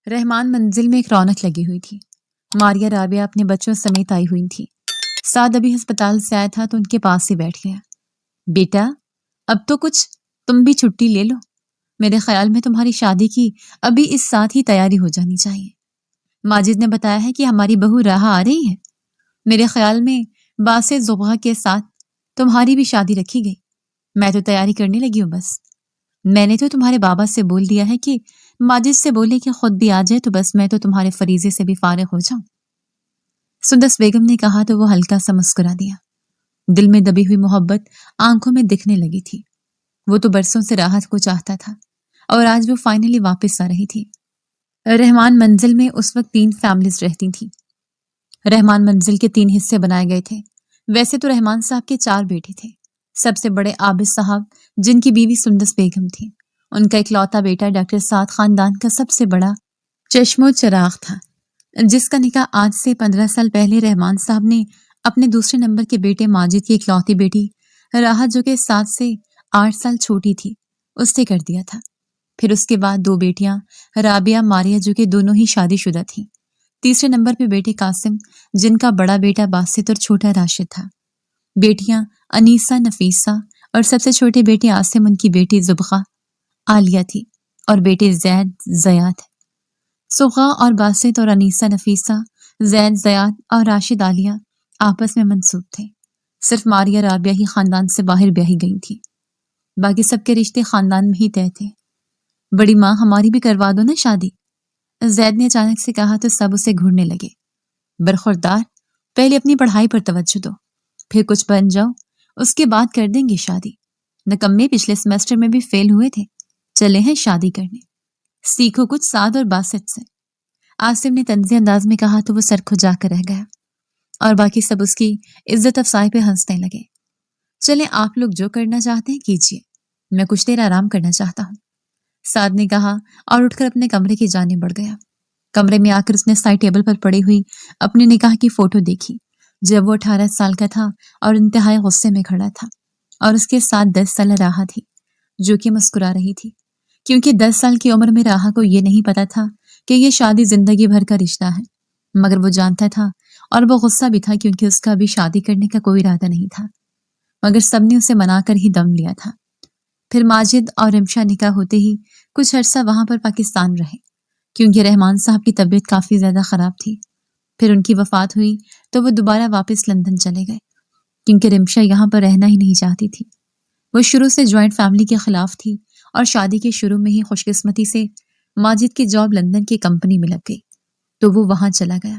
رحمان منزل میں ایک رونق لگی ہوئی تھی۔ ماریہ رابعہ اپنے بچوں سمیت آئی ہوئی تھی۔ سعد ابھی ہسپتال سے آیا تھا تو ان کے پاس ہی بیٹھ گیا۔ بیٹا اب تو کچھ تم بھی چھٹی لے لو، میرے خیال میں تمہاری شادی کی ابھی اس ساتھ ہی تیاری ہو جانی چاہیے۔ ماجد نے بتایا ہے کہ ہماری بہو راحہ آ رہی ہے، میرے خیال میں باس زبغہ کے ساتھ تمہاری بھی شادی رکھی گئی۔ میں تو تیاری کرنے لگی ہوں بس۔ میں نے تو تمہارے بابا سے بول دیا ہے کہ ماجد سے بولے کہ خود بھی آ جائے تو بس میں تو تمہارے فریضے سے بھی فارغ ہو جاؤں۔ سندس بیگم نے کہا تو وہ ہلکا سا مسکرا دیا۔ دل میں دبی ہوئی محبت آنکھوں میں دکھنے لگی تھی۔ وہ تو برسوں سے راحت کو چاہتا تھا اور آج وہ فائنلی واپس آ رہی تھی۔ رحمان منزل میں اس وقت 3 فیملیز رہتی تھیں۔ رحمان منزل کے 3 حصے بنائے گئے تھے۔ ویسے تو رحمان صاحب کے 4 بیٹے تھے۔ سب سے بڑے عابد صاحب جن کی بیوی سندس بیگم تھی، ان کا اکلوتا بیٹا ڈاکٹر سعد خاندان کا سب سے بڑا چشم و چراغ تھا، جس کا نکاح آج سے 15 سال پہلے رحمان صاحب نے اپنے دوسرے نمبر کے بیٹے ماجد کی اکلوتی بیٹی راحہ جو کہ 7 سے 8 سال چھوٹی تھی اس سے کر دیا تھا۔ پھر اس کے بعد 2 بیٹیاں رابعہ ماریہ جو کہ دونوں ہی شادی شدہ تھیں۔ تیسرے نمبر پہ بیٹے قاسم جن کا بڑا بیٹا باسط اور چھوٹا راشد تھا۔ بیٹیاں انیسہ نفیسہ اور سب سے چھوٹے بیٹے عاصم ان کی بیٹی زبغہ عالیہ تھی اور بیٹے زید زیاد۔ سغا اور باسط اور انیسہ نفیسہ، زید زیاد اور راشد عالیہ آپس میں منسوب تھے۔ صرف ماریہ رابعہ ہی خاندان سے باہر بیاہی گئی تھی، باقی سب کے رشتے خاندان میں ہی طے تھے۔ بڑی ماں ہماری بھی کروا دو نا شادی، زید نے اچانک سے کہا تو سب اسے گھورنے لگے۔ برخوردار پہلے اپنی پڑھائی پر توجہ دو، پھر کچھ بن جاؤ اس کے بعد کر دیں گے شادی۔ نکمے پچھلے سمیسٹر میں بھی فیل ہوئے تھے، چلے ہیں شادی کرنے، سیکھو کچھ سعد اور باسط سے۔ عاصم نے طنزی انداز میں کہا تو وہ سر کھجا کر رہ گیا اور باقی سب اس کی عزت افزائی پہ ہنسنے لگے۔ چلیں آپ لوگ جو کرنا چاہتے ہیں کیجیے، میں کچھ دیر آرام کرنا چاہتا ہوں، سعد نے کہا اور اٹھ کر اپنے کمرے کی جانب بڑھ گیا۔ کمرے میں آ کر اس نے سائڈ ٹیبل پر پڑی ہوئی اپنے نکاح کی فوٹو دیکھی جب وہ 18 سال کا تھا اور انتہائی غصے میں کھڑا تھا، اور اس کے ساتھ 10 سالہ راحہ تھی جو کہ مسکرا رہی تھی، کیونکہ 10 سال کی عمر میں راحہ کو یہ نہیں پتا تھا کہ یہ شادی زندگی بھر کا رشتہ ہے، مگر وہ جانتا تھا اور وہ غصہ بھی تھا کیونکہ اس کا بھی شادی کرنے کا کوئی ارادہ نہیں تھا، مگر سب نے اسے منا کر ہی دم لیا تھا۔ پھر ماجد اور رمشا نکاح ہوتے ہی کچھ عرصہ وہاں پر پاکستان رہے کیونکہ رحمان صاحب کی طبیعت کافی زیادہ خراب تھی۔ پھر ان کی وفات ہوئی تو وہ دوبارہ واپس لندن چلے گئے کیونکہ رمشا یہاں پر رہنا ہی نہیں چاہتی تھی۔ وہ شروع سے جوائنٹ فیملی کے خلاف تھی اور شادی کے شروع میں ہی خوش قسمتی سے ماجد کی جاب لندن کی کمپنی میں لگ گئی تو وہ وہاں چلا گیا،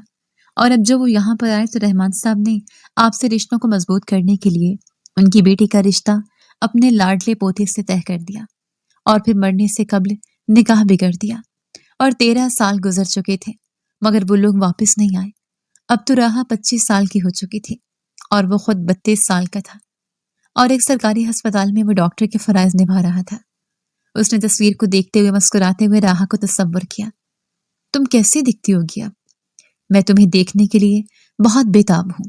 اور اب جب وہ یہاں پر آئے تو رحمان صاحب نے آپ سے رشتوں کو مضبوط کرنے کے لیے ان کی بیٹی کا رشتہ اپنے لاڈلے پوتے سے طے کر دیا اور پھر مرنے سے قبل نکاح بھی کر دیا، اور 13 سال گزر چکے تھے مگر وہ لوگ واپس نہیں آئے۔ اب تو راحہ 25 سال کی ہو چکی تھی اور وہ خود 32 سال کا تھا، اور ایک سرکاری ہسپتال میں وہ ڈاکٹر کے فرائض نبھا رہا تھا۔ اس نے تصویر کو دیکھتے ہوئے مسکراتے ہوئے راحہ کو تصور کیا۔ تم کیسے دکھتی ہوگی اب؟ میں تمہیں دیکھنے کے لیے بہت بےتاب ہوں۔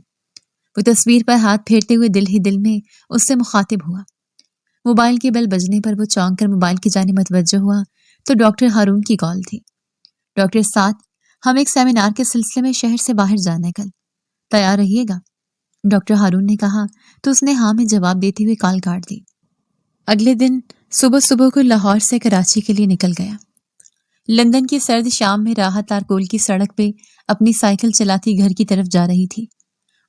وہ تصویر پر ہاتھ پھیرتے ہوئے دل ہی دل میں اس سے مخاطب ہوا۔ موبائل کے بیل بجنے پر وہ چونک کر موبائل کی جانب متوجہ ہوا تو ڈاکٹر ہارون کی کال تھی۔ ڈاکٹر سعد، ہم ایک سیمینار کے سلسلے میں شہر سے باہر جانا ہے کل، تیار رہیے گا، ڈاکٹر ہارون نے کہا تو اس نے ہاں میں جواب دیتے ہوئے کال کاٹ دی۔ اگلے دن صبح صبح کو لاہور سے کراچی کے لیے نکل گیا۔ لندن کی سرد شام میں راحہ تارکول کی سڑک پہ اپنی سائیکل چلاتی گھر کی طرف جا رہی تھی۔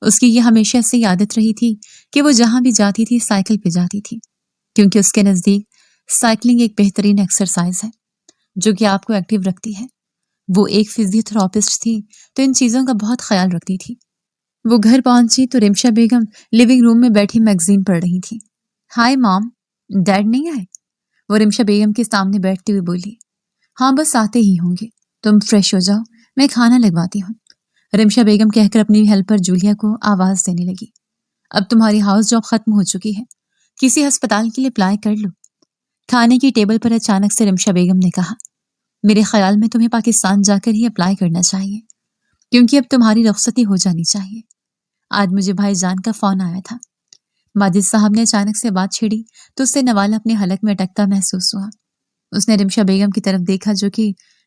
اس کی یہ ہمیشہ سے عادت رہی تھی کہ وہ جہاں بھی جاتی تھی سائیکل پہ جاتی تھی، کیونکہ اس کے نزدیک سائیکلنگ ایک بہترین ایکسرسائز ہے جو کہ آپ کو ایکٹیو رکھتی ہے۔ وہ ایک فزیوتھراپسٹ تھی تو ان چیزوں کا بہت خیال رکھتی تھی۔ وہ گھر پہنچی تو رمشا بیگم لیونگ روم میں بیٹھی میگزین پڑھ رہی تھی۔ ہائے مام، ڈیڈ نہیں آئے؟ وہ رمشا بیگم کے سامنے بیٹھتے ہوئے بولی۔ ہاں بس آتے ہی ہوں گے، تم فریش ہو جاؤ، میں کھانا لگواتی ہوں، رمشا بیگم کہہ کر اپنی ہیلپر جولیا کو آواز دینے لگی۔ اب تمہاری ہاؤس جاب ختم ہو چکی ہے، کسی ہسپتال کے لیے اپلائی کر لو۔ کھانے کی ٹیبل پر اچانک سے رمشا بیگم نے کہا، میرے خیال میں تمہیں پاکستان جا کر ہی اپلائی کرنا چاہیے کیونکہ اب تمہاری رخصتی ہو جانی چاہیے۔ آج مجھے بھائی جان کا فون آیا تھا۔ ماجد صاحب نے اچانک سے بات چھیڑی تو اس سے نوالا اپنے حلق میں اٹکتا محسوس ہوا۔ اس نے رمشا بیگم کی طرف دیکھا جو کہ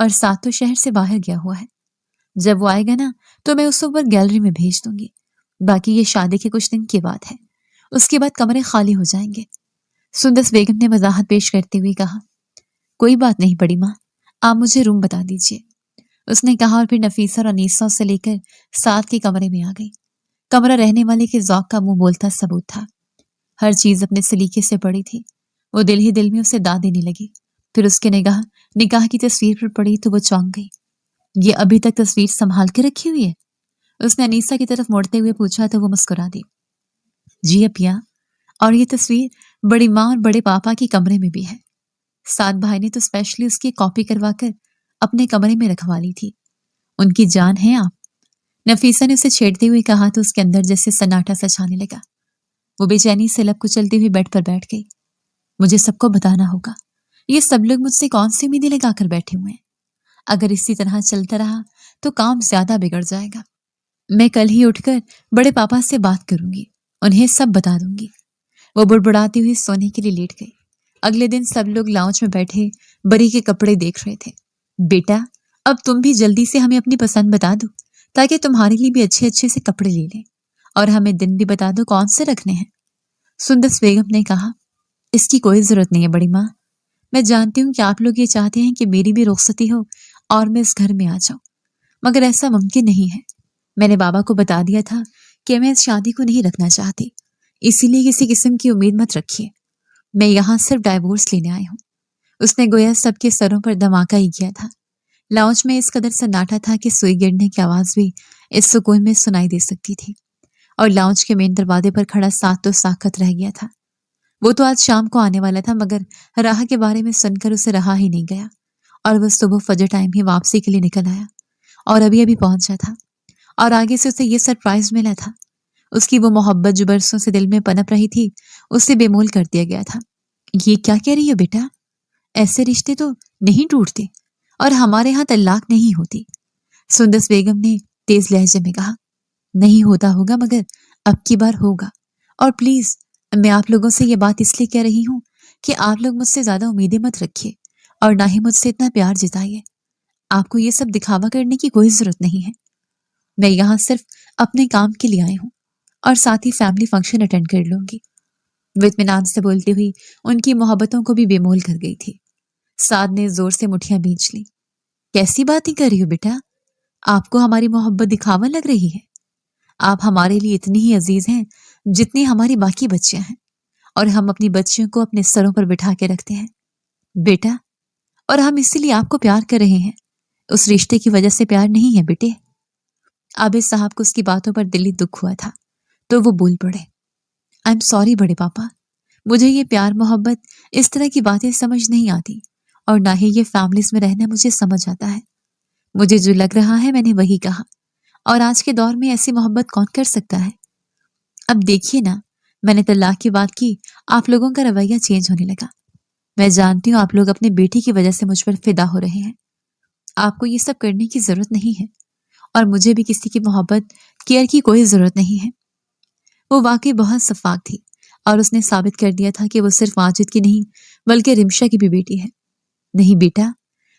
اور ساتھ تو شہر سے باہر گیا ہوا ہے. جب وہ آئے گا نا تو میں اس کو اوپر گیلری میں بھیج دوں گی. باقی یہ شادی کے کچھ دن کی بات ہے. اس کے بعد کمرے خالی ہو جائیں گے. سندس بیگم نے وضاحت پیش کرتے ہوئے کہا. کوئی بات نہیں بڑی ماں، آپ مجھے روم بتا دیجیے. اس نے کہا اور پھر نفیسہ اور انیسہ سے لے کر ساتھ کے کمرے میں آ گئی. کمرہ رہنے والے کے ذوق کا منہ بولتا ثبوت تھا. ہر چیز اپنے سلیقے سے پڑی تھی. وہ دل ہی دل میں اسے داد دینے لگی. پھر اس کے نگاہ کی تصویر پر پڑی تو وہ چونک گئی. یہ ابھی تک تصویر سنبھال کے رکھی ہوئی ہے؟ اس نے انیسہ کی طرف موڑتے ہوئے پوچھا تو وہ مسکرا دی. جی اپیا، اور یہ تصویر بڑی ماں اور بڑے پاپا کی کمرے میں بھی ہے. سعد بھائی نے تو اسپیشلی اس کی کاپی کروا کر اپنے کمرے میں رکھوا لی تھی. ان کی جان ہے آپ. نفیسہ نے اسے چھیڑتے ہوئے کہا تو اس کے اندر جیسے سناٹا سا چھانے لگا. وہ بے چینی سے لب کچلتے ہوئے بیڈ پر بیٹھ گئی. مجھے سب کو بتانا ہوگا. یہ سب لوگ مجھ سے کون سی امیدیں لگا کر بیٹھے ہوئے ہیں. اگر اسی طرح چلتا رہا تو کام زیادہ بگڑ جائے گا. میں کل ہی اٹھ کر بڑے پاپا سے بات کروں گی، انہیں سب بتا دوں گی. وہ بڑبڑاتی ہوئی سونے کے لیے لیٹ گئی. اگلے دن سب لوگ لاؤنج میں بیٹھے بری کے کپڑے دیکھ رہے تھے. بیٹا، اب تم بھی جلدی سے ہمیں اپنی پسند بتا دو تاکہ تمہارے لیے بھی اچھے اچھے سے کپڑے لے لیں، اور ہمیں دن بھی بتا دو کون سے رکھنے ہیں. سندس بیگم نے کہا. اس کی کوئی ضرورت نہیں ہے بڑی ماں. میں جانتی ہوں کہ آپ لوگ یہ چاہتے ہیں کہ میری بھی رخصتی ہو اور میں اس گھر میں آ جاؤں، مگر ایسا ممکن نہیں ہے. میں نے بابا کو بتا دیا تھا کہ میں اس شادی کو نہیں رکھنا چاہتی، اسی لیے کسی قسم کی امید مت رکھیے. میں یہاں صرف ڈائیورس لینے آئی ہوں. اس نے گویا سب کے سروں پر دھماکہ ہی کیا تھا. لاؤنج میں اس قدر سناٹا تھا کہ سوئی گرنے کی آواز بھی اس سکون میں سنائی دے سکتی تھی. اور لاؤنج کے مین دروازے پر کھڑا ساتھ تو ساکت رہ گیا تھا. وہ تو آج شام کو آنے والا تھا، مگر راہ کے بارے میں سن کر اسے رہا ہی نہیں گیا، اور وہ صبح فجر ٹائم ہی واپسی کے لیے نکل آیا اور ابھی ابھی پہنچا تھا. اور آگے سے اسے یہ سرپرائز ملا تھا. اس کی وہ محبت جو برسوں سے دل میں پنپ رہی تھی اسے بے مول کر دیا گیا تھا. یہ کیا کہہ رہی ہو بیٹا؟ ایسے رشتے تو نہیں ٹوٹتے، اور ہمارے ہاں طلاق نہیں ہوتی. سندس بیگم نے تیز لہجے میں کہا. نہیں ہوتا ہوگا، مگر اب کی بار ہوگا. اور پلیز، میں آپ لوگوں سے یہ بات اس لیے کہہ رہی ہوں کہ آپ لوگ مجھ سے زیادہ امیدیں مت رکھیے اور نہ ہی مجھ سے اتنا پیار جتائیے. آپ کو یہ سب دکھاوا کرنے کی کوئی ضرورت نہیں ہے. میں یہاں صرف اپنے کام کے لیے آئی ہوں اور ساتھ ہی فیملی فنکشن اٹینڈ کر لوں گی. وہ اطمینان سے بولتی ہوئی ان کی محبتوں کو بھی بے مول کر گئی تھی. سعد نے زور سے مٹھیاں بھینچ لی. کیسی باتیں کر رہی ہو بیٹا؟ آپ کو ہماری محبت دکھاوا لگ رہی ہے؟ آپ ہمارے لیے اتنی ہی عزیز ہیں جتنی ہماری باقی بچیاں ہیں، اور ہم اپنی بچیوں کو اپنے سروں پر بٹھا کے رکھتے ہیں بیٹا. اور ہم اسی لیے آپ کو پیار کر رہے ہیں، اس رشتے کی وجہ سے پیار نہیں ہے بیٹے. عابد صاحب کو اس کی باتوں پر دلی دکھ ہوا تھا تو وہ بول پڑے. آئی ایم سوری بڑے پاپا، مجھے یہ پیار محبت اس طرح کی باتیں سمجھ نہیں آتی، اور نہ ہی یہ فیملیز میں رہنا مجھے سمجھ آتا ہے. مجھے جو لگ رہا ہے میں نے وہی کہا، اور آج کے دور میں ایسی محبت کون کر سکتا ہے؟ اب دیکھیے نا، میں نے طلاق کی بات کی، آپ لوگوں کا رویہ چینج ہونے لگا. میں جانتی ہوں آپ لوگ اپنے بیٹی کی وجہ سے مجھ پر فدا ہو رہے ہیں. آپ کو یہ سب کرنے کی ضرورت نہیں ہے، اور مجھے بھی کسی کی محبت کیئر کی کوئی ضرورت نہیں ہے. وہ واقعی بہت شفاق تھی، اور اس نے ثابت کر دیا تھا کہ وہ صرف ماجد کی نہیں بلکہ رمشا کی بھی بیٹی ہے. نہیں بیٹا،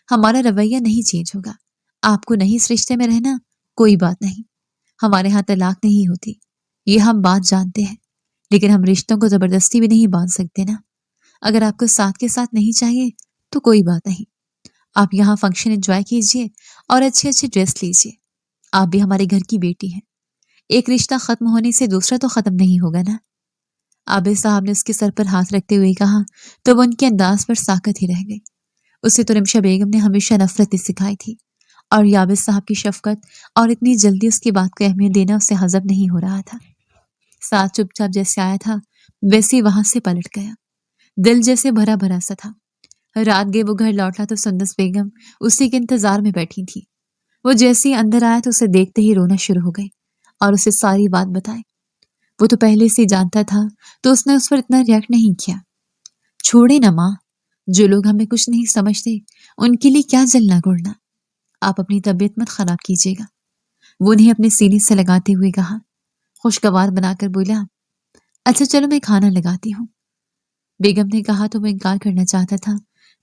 ہمارا رویہ نہیں چینج ہوگا. آپ کو نہیں اس رشتے میں رہنا، کوئی بات نہیں. ہمارے ہاں طلاق نہیں ہوتی، یہ ہم بات جانتے ہیں، لیکن ہم رشتوں کو زبردستی بھی نہیں باندھ سکتے نا. اگر آپ کو ساتھ کے ساتھ نہیں چاہیے تو کوئی بات نہیں. آپ یہاں فنکشن انجوائے کیجیے اور اچھے اچھے ڈریس لیجیے. آپ بھی ہمارے گھر کی بیٹی ہیں. ایک رشتہ ختم ہونے سے دوسرا تو ختم نہیں ہوگا نا. عابد صاحب نے اس کے سر پر ہاتھ رکھتے ہوئے کہا تو وہ ان کے انداز پر ساکت ہی رہ گئی. اسے تو رمشا بیگم نے ہمیشہ نفرت ہی سکھائی تھی، اور عابد صاحب کی شفقت اور اتنی جلدی اس کی بات کو اہمیت دینا اسے ہضم نہیں ہو رہا تھا. ساتھ چپ چاپ جیسے آیا تھا ویسے وہاں سے پلٹ گیا. دل جیسے بھرا بھرا سا تھا. رات گئے وہ گھر لوٹا تو سندس بیگم اسی کے انتظار میں بیٹھی تھی. وہ جیسے ہی اندر آیا تو اسے دیکھتے ہی رونا شروع ہو گئی اور اسے ساری بات بتائی. وہ تو پہلے سے جانتا تھا تو اس نے اس پر اتنا ریئیکٹ نہیں کیا. چھوڑے نا ماں، جو لوگ ہمیں کچھ نہیں سمجھتے ان کے لیے کیا جلنا گڑنا. آپ اپنی طبیعت مت خراب کیجیے گا. وہ انہیں اپنے سینے سے لگاتے ہوئے کہا. خوشگوار بنا کر بولا. اچھا چلو میں کھانا لگاتی ہوں. بیگم نے کہا تو وہ انکار کرنا چاہتا تھا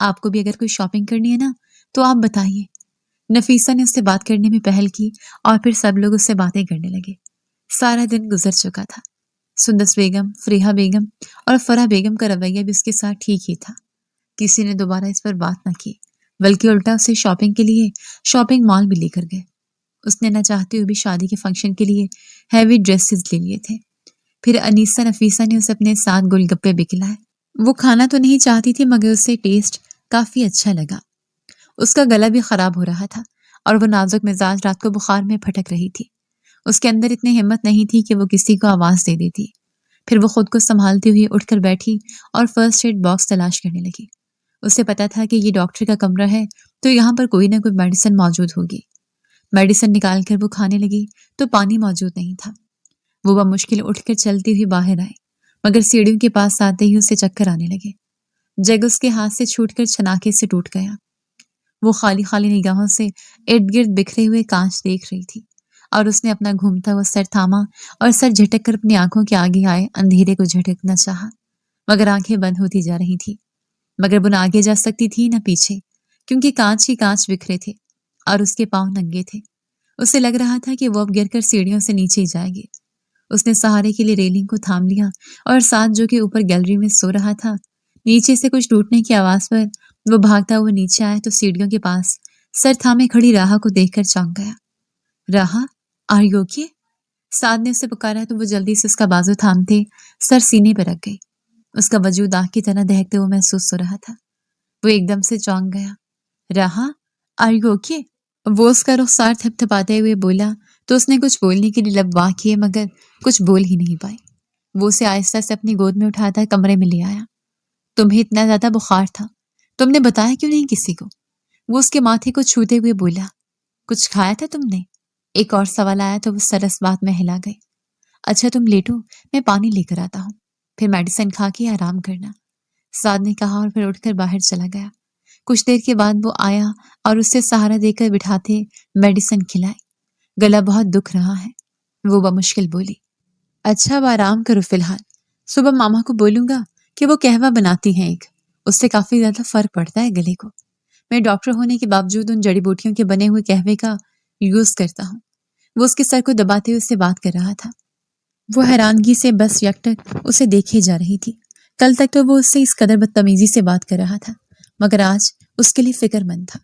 آپ کو بھی اگر کوئی شاپنگ کرنی ہے نا تو آپ بتائیے۔ نفیسہ نے اس سے بات کرنے میں پہل کی اور پھر سب لوگ اس سے باتیں کرنے لگے۔ سارا دن گزر چکا تھا۔ سندس بیگم، فریحہ بیگم اور فرح بیگم کا رویہ بھی اس کے ساتھ ٹھیک ہی تھا۔ کسی نے دوبارہ اس پر بات نہ کی، بلکہ الٹا اسے شاپنگ کے لیے شاپنگ مال بھی لے کر گئے۔ اس نے نہ چاہتے ہوئے بھی شادی کے فنکشن کے لیے ہیوی ڈریسز لے لیے تھے۔ پھر انیسہ نفیسہ نے اسے اپنے ساتھ گول گپے بھی کھلائے۔ وہ کھانا تو نہیں چاہتی تھی مگر اسے ٹیسٹ کافی اچھا لگا۔ اس کا گلا بھی خراب ہو رہا تھا اور وہ نازک مزاج رات کو بخار میں پھٹک رہی تھی۔ اس کے اندر اتنی ہمت نہیں تھی کہ وہ کسی کو آواز دے دیتی۔ پھر وہ خود کو سنبھالتے ہوئے اٹھ کر بیٹھی اور فرسٹ ایڈ باکس تلاش کرنے لگی۔ اسے پتا تھا کہ یہ ڈاکٹر کا کمرہ ہے تو یہاں پر کوئی نہ کوئی میڈیسن موجود ہوگی۔ میڈیسن نکال کر وہ کھانے لگی تو پانی موجود نہیں تھا۔ وہ بمشکل اٹھ کر چلتی ہوئی باہر آئی مگر سیڑھیوں کے پاس آتے ہی اسے چکر آنے لگے۔ جگ اس کے ہاتھ سے چھوٹ کر چھناکے سے ٹوٹ گیا۔ وہ خالی خالی نگاہوں سے ارد گرد بکھرے ہوئے کانچ دیکھ رہی تھی اور اس نے اپنا گھومتا ہوا سر تھاما اور سر جھٹک کر اپنی آنکھوں کے آگے آئے اندھیرے کو جھٹکنا چاہا مگر آنکھیں بند ہوتی جا رہی تھی۔ مگر وہ نہ آگے جا سکتی تھی نہ پیچھے کیونکہ کانچ ہی کانچ بکھرے تھے اور اس کے پاؤں ننگے تھے۔ اسے لگ رہا تھا کہ وہ اب گر کر سیڑھیوں سے نیچے ہی جائے گی۔ اس نے سہارے کے لیے ریلنگ کو تھام لیا اور ساتھ جو کہ اوپر گیلری میں سو رہا تھا، نیچے سے کچھ ٹوٹنے کی آواز پر وہ بھاگتا ہوا نیچے آیا تو سیڑھیوں کے پاس سر تھامے کھڑی راہا کو دیکھ کر چونک گیا۔ راہا، آر یو اوکے؟ سعد نے اسے پکارا تو وہ جلدی سے اس کا بازو تھامتے سر سینے پہ رکھ گئی۔ اس کا وجود آگ کی طرح دہکتے ہوئے محسوس ہو رہا تھا۔ وہ ایک دم سے چونک گیا۔ راہا، آر یو اوکے؟ وہ اس کا رخسار تھپ تھپاتے ہوئے بولا تو اس نے کچھ بولنے کے لیے لب واہ کیے مگر کچھ بول ہی نہیں پائی۔ وہ اسے آہستہ سے اپنی گود میں اٹھاتا کمرے میں لے آیا۔ تمہیں اتنا زیادہ بخار تھا، تم نے بتایا کیوں نہیں کسی کو؟ وہ اس کے ماتھے کو چھوتے ہوئے بولا۔ کچھ کھایا تھا تم نے؟ ایک اور سوال آیا تو وہ سرس بات میں ہلا گئی۔ اچھا تم لیٹو، میں پانی لے کر آتا ہوں، پھر میڈیسن کھا کے آرام کرنا، سعد نے کہا اور پھر اٹھ کر باہر چلا گیا۔ کچھ دیر کے بعد وہ آیا اور اسے سہارا دے کر بٹھاتے میڈیسن کھلائی۔ گلا بہت دکھ رہا ہے، وہ بمشکل بولی۔ اچھا اب آرام کرو فی الحال، صبح ماما کو بولوں گا کہ وہ قہوہ بناتی ہیں ایک، اس سے کافی زیادہ فرق پڑتا ہے گلے کو۔ میں ڈاکٹر ہونے کے باوجود ان جڑی بوٹیوں کے بنے ہوئے قہوے کا یوز کرتا ہوں۔ وہ اس کے سر کو دباتے ہوئے اس سے بات کر رہا تھا۔ وہ حیرانگی سے بس یکٹک اسے دیکھے جا رہی تھی۔ کل تک تو وہ اس سے اس قدر بدتمیزی سے بات کر رہا تھا مگر آج اس کے لیے فکر مند تھا۔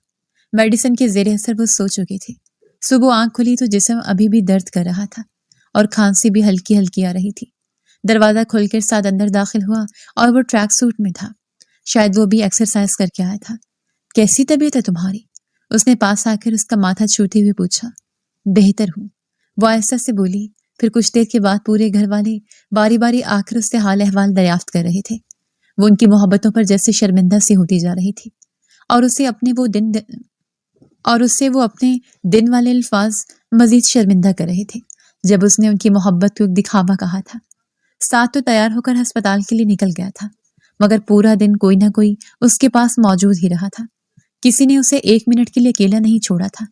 میڈیسن کے زیر اثر وہ سو چکی تھی۔ صبح آنکھ کھلی تو جسم ابھی بھی درد کر رہا تھا اور کھانسی بھی ہلکی ہلکی آ رہی تھی۔ دروازہ کھول کر سعد اندر داخل ہوا اور وہ ٹریک سوٹ میں تھا، شاید وہ بھی ایکسرسائز کر کے آیا تھا۔ کیسی طبیعت ہے تمہاری؟ اس نے پاس آ کر اس کا ماتھا چھوتے ہوئے پوچھا۔ بہتر ہوں، وہ آہستہ سے بولی۔ پھر کچھ دیر کے بعد پورے گھر والے باری باری آ کر اس سے حال احوال دریافت کر رہے تھے۔ وہ ان کی محبتوں پر جیسے شرمندہ سی ہوتی جا رہی تھی اور اسے وہ اپنے دن والے الفاظ مزید شرمندہ کر رہے تھے جب اس نے ان کی محبت کو ایک دکھاوا کہا تھا۔ ساتھ تو تیار ہو کر ہسپتال کے لیے نکل گیا تھا مگر پورا دن کوئی نہ کوئی اس کے پاس موجود ہی رہا تھا۔ کسی نے اسے ایک منٹ کے لیے اکیلا نہیں چھوڑا تھا۔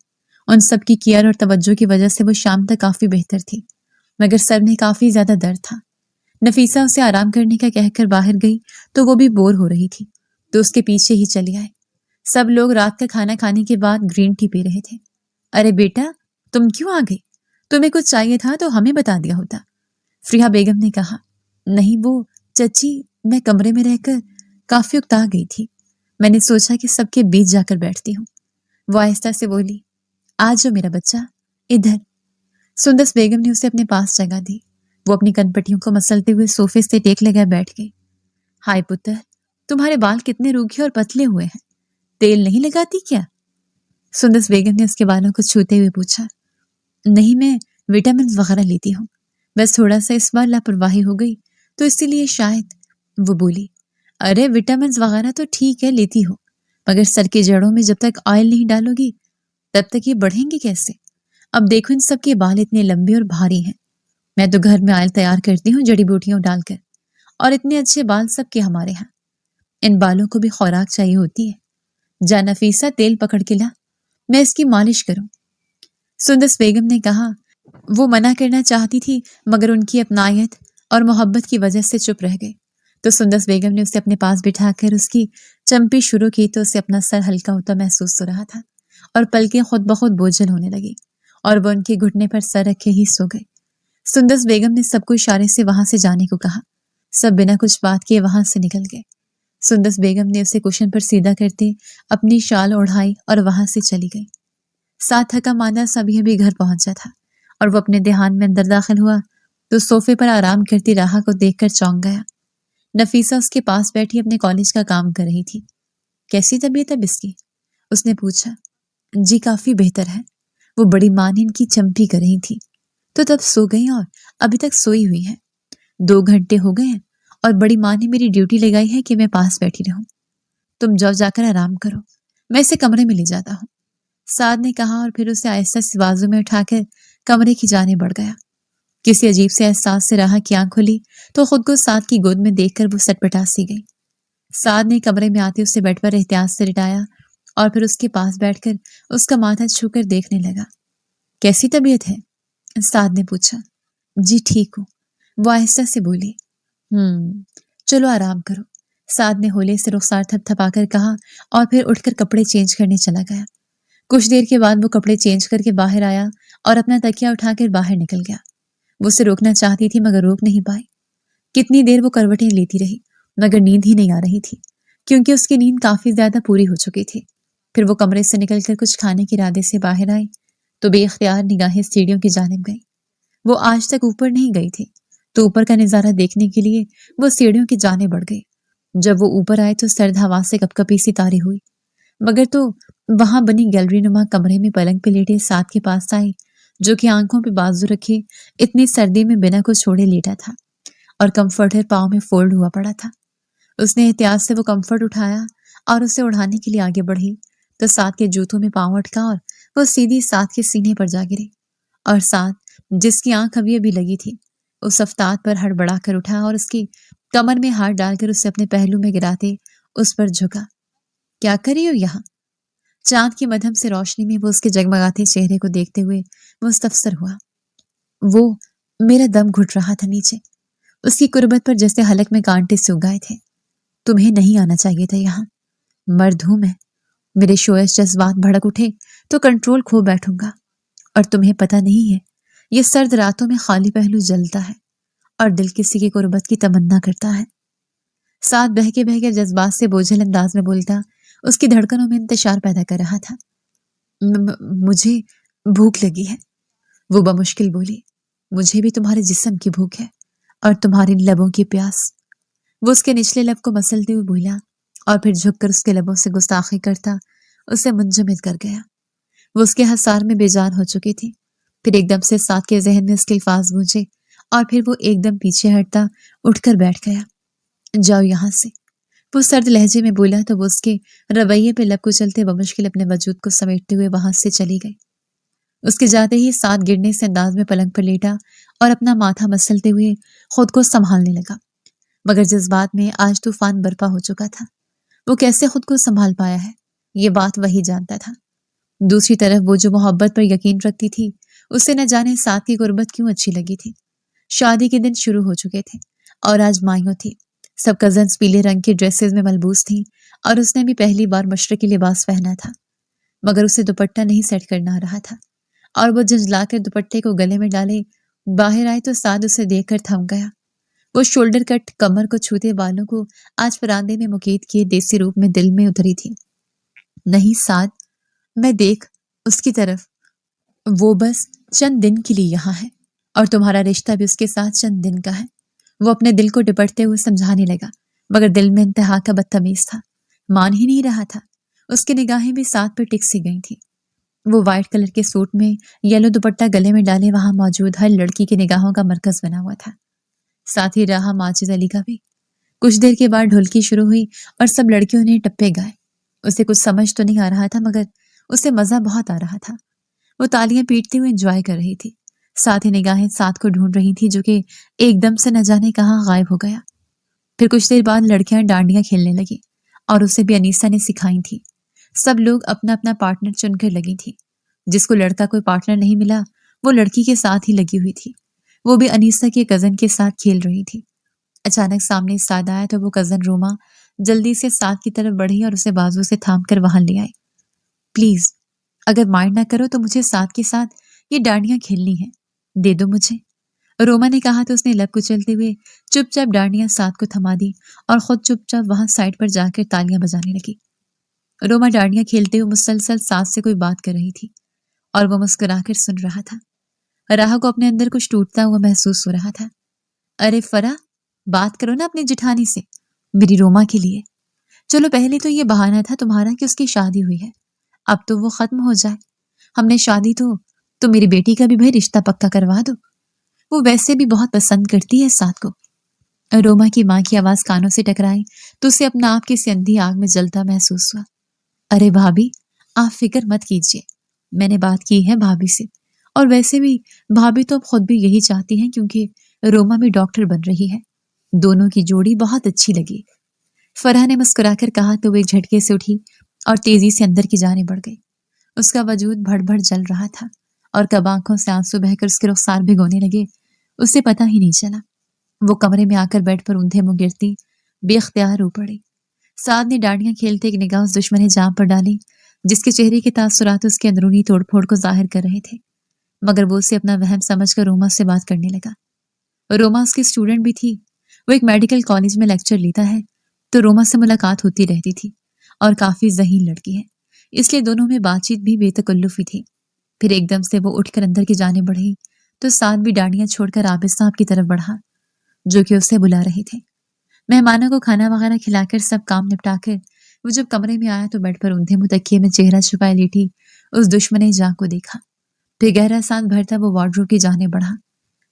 ان سب کی کیئر اور توجہ کی وجہ سے وہ شام تک کافی بہتر تھی مگر سر میں کافی زیادہ درد تھا۔ نفیسہ اسے آرام کرنے کا کہہ کر باہر گئی تو وہ بھی بور ہو رہی تھی تو اس کے پیچھے ہی چلی آئے۔ سب لوگ رات کا کھانا کھانے کے بعد گرین ٹی پی رہے تھے۔ ارے بیٹا، تم کیوں آ گئی؟ تمہیں کچھ چاہیے تھا تو ہمیں بتا دیا ہوتا، فریحہ بیگم نے کہا۔ نہیں وہ چچی، میں کمرے میں رہ کر کافی اکتا گئی تھی، میں نے سوچا کہ سب کے بیچ جا کر بیٹھتی ہوں، وہ آہستہ سے بولی۔ آج جو میرا بچہ ادھر۔ سندس بیگم نے اسے اپنے پاس جگہ دی۔ وہ اپنی کن پٹیوں کو مسلتے ہوئے صوفے سے ٹیک لگا بیٹھ گئی۔ ہائے پتر، تمہارے بال کتنے روکھے اور پتلے ہوئے ہیں، تیل نہیں لگاتی کیا؟ سندس بیگم نے اس کے بالوں کو چھوتے ہوئے پوچھا۔ نہیں، میں وٹامنز وغیرہ لیتی ہوں، بس تھوڑا سا اس بار لاپرواہی ہو گئی تو اسی لیے شاید، وہ بولی۔ ارے وٹامنز وغیرہ تو ٹھیک ہے لیتی ہو مگر سر کے جڑوں میں جب تک آئل نہیں ڈالو گی تب تک یہ بڑھیں گے کیسے؟ اب دیکھو ان سب کے بال اتنے لمبے اور بھاری ہیں، میں تو گھر میں آئل تیار کرتی ہوں جڑی بوٹیوں ڈال کر، اور اتنے اچھے بال سب کے ہمارے ہاں، ان بالوں کو بھی خوراک چاہیے ہوتی ہے۔ جا نفیسہ تیل پکڑ کے لا، میں اس کی مالش کروں، سندس بیگم نے کہا۔ وہ منع کرنا چاہتی تھی مگر ان کی اپنائیت اور محبت کی وجہ سے چپ رہ گئی۔ تو سندس بیگم نے اسے اپنے پاس بٹھا کر اس کی چمپی شروع کی تو اسے اپنا سر ہلکا ہوتا محسوس ہو رہا تھا اور پلکیں خود بخود بوجھل ہونے لگی اور وہ ان کے گھٹنے پر سر رکھے ہی سو گئے۔ سندس بیگم نے سب کو اشارے سے وہاں سے جانے کو کہا۔ سب بنا کچھ بات کیے وہاں سے نکل گئے۔ سندس بیگم نے اسے کشن پر سیدھا کرتے اپنی شال اوڑھائی اور وہاں سے چلی گئی۔ ساتھ تھکا ماندہ سبھی ابھی گھر پہنچا تھا اور وہ اپنے دھیان میں اندر داخل ہوا تو صوفے پر آرام کرتی راہا کو دیکھ کر چونک گیا۔ نفیسہ اس کے پاس بیٹھی اپنے کالج کا کام کر رہی تھی۔ کیسی طبیعت ہے اس کی؟ اس نے پوچھا۔ جی کافی بہتر ہے، وہ بڑی ماں نے ان کی چمپی کر رہی تھی تو تب سو گئی اور ابھی تک سوئی ہوئی ہے۔ 2 گھنٹے ہو گئے ہیں اور بڑی ماں نے میری ڈیوٹی لگائی ہے کہ میں پاس بیٹھی رہوں۔ تم جاؤ جا کر آرام کرو، میں اسے کمرے میں لے جاتا ہوں، سعد نے کہا اور پھر اسے آہستہ سے بازو میں اٹھا کر کمرے کی جانب بڑھ گیا۔ کسی عجیب سے احساس سے راہا کی آنکھ کھلی تو خود کو سعد کی گود میں دیکھ کر وہ سٹ پٹا سی گئی۔ سعد نے کمرے میں آتے اسے بیڈ پر احتیاط سے لٹایا اور پھر اس کے پاس بیٹھ کر اس کا ماتھا چھو کر دیکھنے لگا۔ کیسی طبیعت ہے؟ سعد نے پوچھا۔ جی ٹھیک ہوں، وہ آہستہ سے بولی۔ چلو آرام کرو، سعد نے ہولے سے رخسار تھپ تھپا کر کہا اور پھر اٹھ کر کپڑے چینج کرنے چلا گیا۔ کچھ دیر کے بعد وہ کپڑے چینج کر کے باہر آیا اور اپنا تکیہ اٹھا کر باہر نکل گیا۔ وہ اسے روکنا چاہتی تھی مگر روک نہیں پائی۔ کتنی دیر وہ کروٹیں لیتی رہی مگر نیند ہی نہیں آ رہی تھی کیونکہ اس کی نیند کافی زیادہ پوری ہو چکی تھی۔ پھر وہ کمرے سے نکل کر کچھ کھانے کے ارادے سے باہر آئی تو بے اختیار نگاہیں سیڑھیوں کی جانب گئی۔ وہ آج تک اوپر نہیں گئی تھی تو اوپر کا نظارہ دیکھنے کے لیے وہ سیڑھیوں کی جانب بڑھ گئی۔ جب وہ اوپر آئے تو سرد ہوا سے کپ کپی سی طاری ہوئی مگر تو وہاں بنی گیلری نما کمرے میں پلنگ پہ لیٹے سعد کے پاس آئی جو کہ آنکھوں پہ بازو رکھے اتنی سردی میں بنا کچھ چھوڑے لیٹا تھا اور کمفرٹر پاؤں میں فولڈ ہوا پڑا تھا۔ اس نے احتیاط سے وہ کمفرٹ اٹھایا اور اسے اڑھانے کے لیے آگے بڑھی تو سعد کے جوتوں میں پاؤں اٹکا اور وہ سیدھی سعد کے سینے پر جا گری اور سعد جس کی آنکھ ابھی ابھی لگی تھی اس افتاد پر ہڑبڑا کر اٹھا اور اس کی کمر میں ہاتھ ڈال کر اسے اپنے پہلو میں گراتے اس پر جھکا۔ کیا کری ہو یہاں؟ چاند کی مدھم سے روشنی میں وہ اس کے جگمگاتے چہرے کو دیکھتے ہوئے مستفسر ہوا۔ وہ میرا دم گھٹ رہا تھا نیچے، اس کی قربت پر جیسے حلق میں کانٹے سوکھ گئے تھے۔ تمہیں نہیں آنا چاہیے تھا یہاں، مرد ہوں میں، میرے شوئش جذبات بھڑک اٹھے تو کنٹرول کھو بیٹھوں گا، اور تمہیں پتہ نہیں ہے یہ سرد راتوں میں خالی پہلو جلتا ہے اور دل کسی کی قربت کی تمنا کرتا ہے۔ سعد بہکے بہکے جذبات سے بوجھل انداز میں بولتا اس کی دھڑکنوں میں انتشار پیدا کر رہا تھا۔ مجھے بھوک لگی ہے، وہ بمشکل بولی۔ مجھے بھی تمہارے جسم کی بھوک ہے اور تمہاری لبوں کی پیاس۔ وہ اس کے نچلے لب کو مسلتے ہوئے بولا اور پھر جھک کر اس کے لبوں سے گستاخی کرتا اسے منجمد کر گیا۔ وہ اس کے حصار میں بے جان ہو چکی تھی۔ پھر ایک دم سے سعد کے ذہن میں اس کے الفاظ گونجے اور پھر وہ ایک دم پیچھے ہٹتا اٹھ کر بیٹھ گیا۔ جاؤ یہاں سے، وہ سرد لہجے میں بولا تو وہ اس کے رویے پہ لب کچلتے بمشکل اپنے وجود کو سمیٹتے ہوئے وہاں سے چلی گئی۔ اس کے جاتے ہی سعد گرنے سے انداز میں پلنگ پر لیٹا اور اپنا ماتھا مسلتے ہوئے خود کو سنبھالنے لگا مگر جذبات میں آج طوفان برپا ہو چکا تھا۔ وہ کیسے خود کو سنبھال پایا ہے یہ بات وہی جانتا تھا۔ دوسری طرف وہ جو محبت پر یقین رکھتی تھی اسے نہ جانے سعد کی قربت کیوں اچھی لگی تھی۔ شادی کے دن شروع ہو چکے تھے اور آج مائیوں تھی۔ سب کزنز پیلے رنگ کے ڈریسز میں ملبوس تھیں اور اس نے بھی پہلی بار مشرقی لباس پہنا تھا مگر اسے دوپٹہ نہیں سیٹ کرنا آ رہا تھا اور وہ جھنجلا کر دوپٹے کو گلے میں ڈالے باہر آئے تو سعد اسے دیکھ کر تھم گیا۔ وہ شولڈر کٹ کمر کو چھوتے بالوں کو آج پراندے میں مکید کیے دیسی روپ میں دل میں اتری تھی۔ نہیں سعد، میں دیکھ اس کی طرف، وہ بس چند دن کے لیے یہاں ہے اور تمہارا رشتہ بھی اس کے ساتھ چند دن کا ہے۔ وہ اپنے دل کو ڈپٹتے ہوئے سمجھانے لگا مگر دل میں انتہا کا بدتمیز تھا، مان ہی نہیں رہا تھا۔ اس کی نگاہیں بھی سعد پر ٹک سی گئی تھی۔ وہ وائٹ کلر کے سوٹ میں یلو دوپٹہ گلے میں ڈالے وہاں موجود ہر لڑکی کی نگاہوں کا مرکز بنا ہوا تھا، ساتھ ہی راہا ماجد علی کا بھی۔ کچھ دیر کے بعد ڈھولکی شروع ہوئی اور سب لڑکیوں نے ٹپے گائے۔ اسے کچھ سمجھ تو نہیں آ رہا تھا مگر اسے مزہ بہت آ رہا تھا۔ وہ تالیاں پیٹتے ہوئے انجوائے کر رہی تھی، ساتھ ہی نگاہیں سعد کو ڈھونڈ رہی تھی جو کہ ایک دم سے نہ جانے کہاں غائب ہو گیا۔ پھر کچھ دیر بعد لڑکیاں ڈانڈیاں کھیلنے لگی اور اسے بھی انیسہ نے سکھائی تھی۔ سب لوگ اپنا اپنا پارٹنر چن کر لگی تھی۔ جس کو لڑکا کوئی پارٹنر نہیں ملا وہ لڑکی کے ساتھ ہی لگی ہوئی تھی۔ وہ بھی انیسہ کے کزن کے ساتھ کھیل رہی تھی۔ اچانک سامنے سعد آیا تو وہ کزن روما جلدی سے سعد کی طرف بڑھی اور اسے بازو سے تھام کر وہاں لے آئی۔ پلیز اگر مائنڈ نہ کرو تو مجھے سعد کے ساتھ یہ ڈانڈیاں کھیلنی ہیں، دے دو مجھے۔ روما نے کہا تو اس نے لب کچلتے ہوئے چپ چاپ ڈانڈیاں سعد کو تھما دی اور خود چپ چاپ وہاں سائڈ پر جا کر تالیاں بجانے لگی۔ روما ڈانڈیاں کھیلتے ہوئے مسلسل سعد سے کوئی بات کر رہی تھی اور وہ مسکرا کر سن رہا تھا۔ راہ کو اپنے اندر کچھ ٹوٹتا ہوا محسوس ہو رہا تھا۔ ارے فرا، بات کرو نا اپنی جٹھانی سے، میری روما کے لیے۔ چلو پہلے تو یہ بہانہ تھا تمہارا کہ اس کی شادی ہوئی ہے، اب تو وہ ختم ہو جائے۔ ہم نے شادی تو میری بیٹی کا بھی بھائی رشتہ پکا کروا دو، وہ ویسے بھی بہت پسند کرتی ہے سعد کو۔ روما کی ماں کی آواز کانوں سے ٹکرائی تو اسے اپنا آپ کسی اندھی آگ میں جلتا محسوس ہوا۔ ارے بھابھی، آپ فکر مت کیجیے، میں نے بات کی ہے بھابھی سے، اور ویسے بھی بھابھی تو اب خود بھی یہی چاہتی ہیں کیونکہ روما بھی ڈاکٹر بن رہی ہے، دونوں کی جوڑی بہت اچھی لگی۔ فرح نے مسکرا کر کہا تو وہ ایک جھٹکے سے اٹھی اور تیزی سے اندر کی جانب بڑھ گئی۔ اس کا وجود بھڑ بھڑ جل رہا تھا اور کب آنکھوں سے آنسو بہ کر اس کے رخسار بھگونے لگے اسے پتہ ہی نہیں چلا۔ وہ کمرے میں آ کر بیڈ پر اوندھے منہ گرتی بے اختیار رو پڑی۔ سعد نے ڈانڈیاں کھیلتے ایک نگاہ اس دشمن جان پر ڈالی جس کے چہرے کے تاثرات اس کے اندرونی توڑ پھوڑ کو ظاہر کر رہے تھے، مگر وہ اسے اپنا وہم سمجھ کر روما سے بات کرنے لگا۔ روما اس کی اسٹوڈنٹ بھی تھی، وہ ایک میڈیکل کالج میں لیکچر لیتا ہے تو روما سے ملاقات ہوتی رہتی تھی اور کافی ذہین لڑکی ہے، اس لیے دونوں میں بات چیت بھی بے تکلفی تھی۔ پھر ایک دم سے وہ اٹھ کر اندر کی جانب بڑھی تو سعد بھی ڈانڈیاں چھوڑ کر عابد صاحب کی طرف بڑھا جو کہ اسے بلا رہے تھے۔ مہمانوں کو کھانا وغیرہ کھلا کر سب کام نپٹا کر وہ جب کمرے میں آیا تو بیڈ پر اوندھے منہ تکیے میں چہرہ چھپائے لیٹی اس دشمن جاں کو دیکھا۔ پھر گہرا سانس بھرتا وہ وارڈروب کی جانب بڑھا۔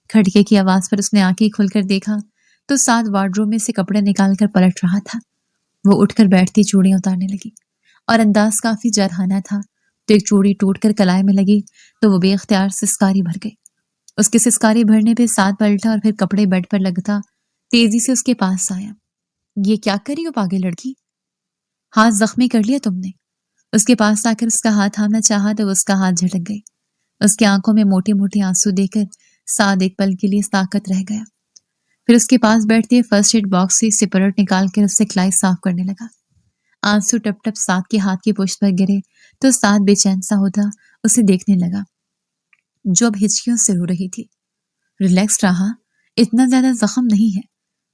کھڑکے کی آواز پر اس نے آنکھیں کھول کر دیکھا تو سعد وارڈروب میں سے کپڑے نکال کر پلٹ رہا تھا۔ وہ اٹھ کر بیٹھتی چوڑیاں اتارنے لگی اور انداز کافی جرحانہ تھا تو ایک چوڑی ٹوٹ کر کلائی میں لگی تو وہ بے اختیار سسکاری بھر گئی۔ اس کے سسکاری بھرنے پہ سعد پلٹا اور پھر کپڑے بیڈ پر لگتا تیزی سے اس کے پاس آیا۔ یہ کیا کری ہو پاگل لڑکی، ہاتھ زخمی کر لیا تم نے؟ اس کے پاس آ کر اس کا ہاتھ تھامنا چاہا تو اس کا ہاتھ جھٹک گئی۔ اس کی آنکھوں میں موٹے موٹے آنسو دے کر سعد ایک پل کے لیے طاقت رہ گیا، پھر اس کے پاس بیٹھتے فرسٹ ایڈ باکس سے سپرٹ نکال کر اس سے کلائی صاف کرنے لگا۔ آنسو ٹپ ٹپ سعد کے ہاتھ کی پشت پر گرے تو سعد بے چین سا ہوتا اسے دیکھنے لگا جو اب ہچکیوں سے رو رہی تھی۔ ریلیکس رہا، اتنا زیادہ زخم نہیں ہے،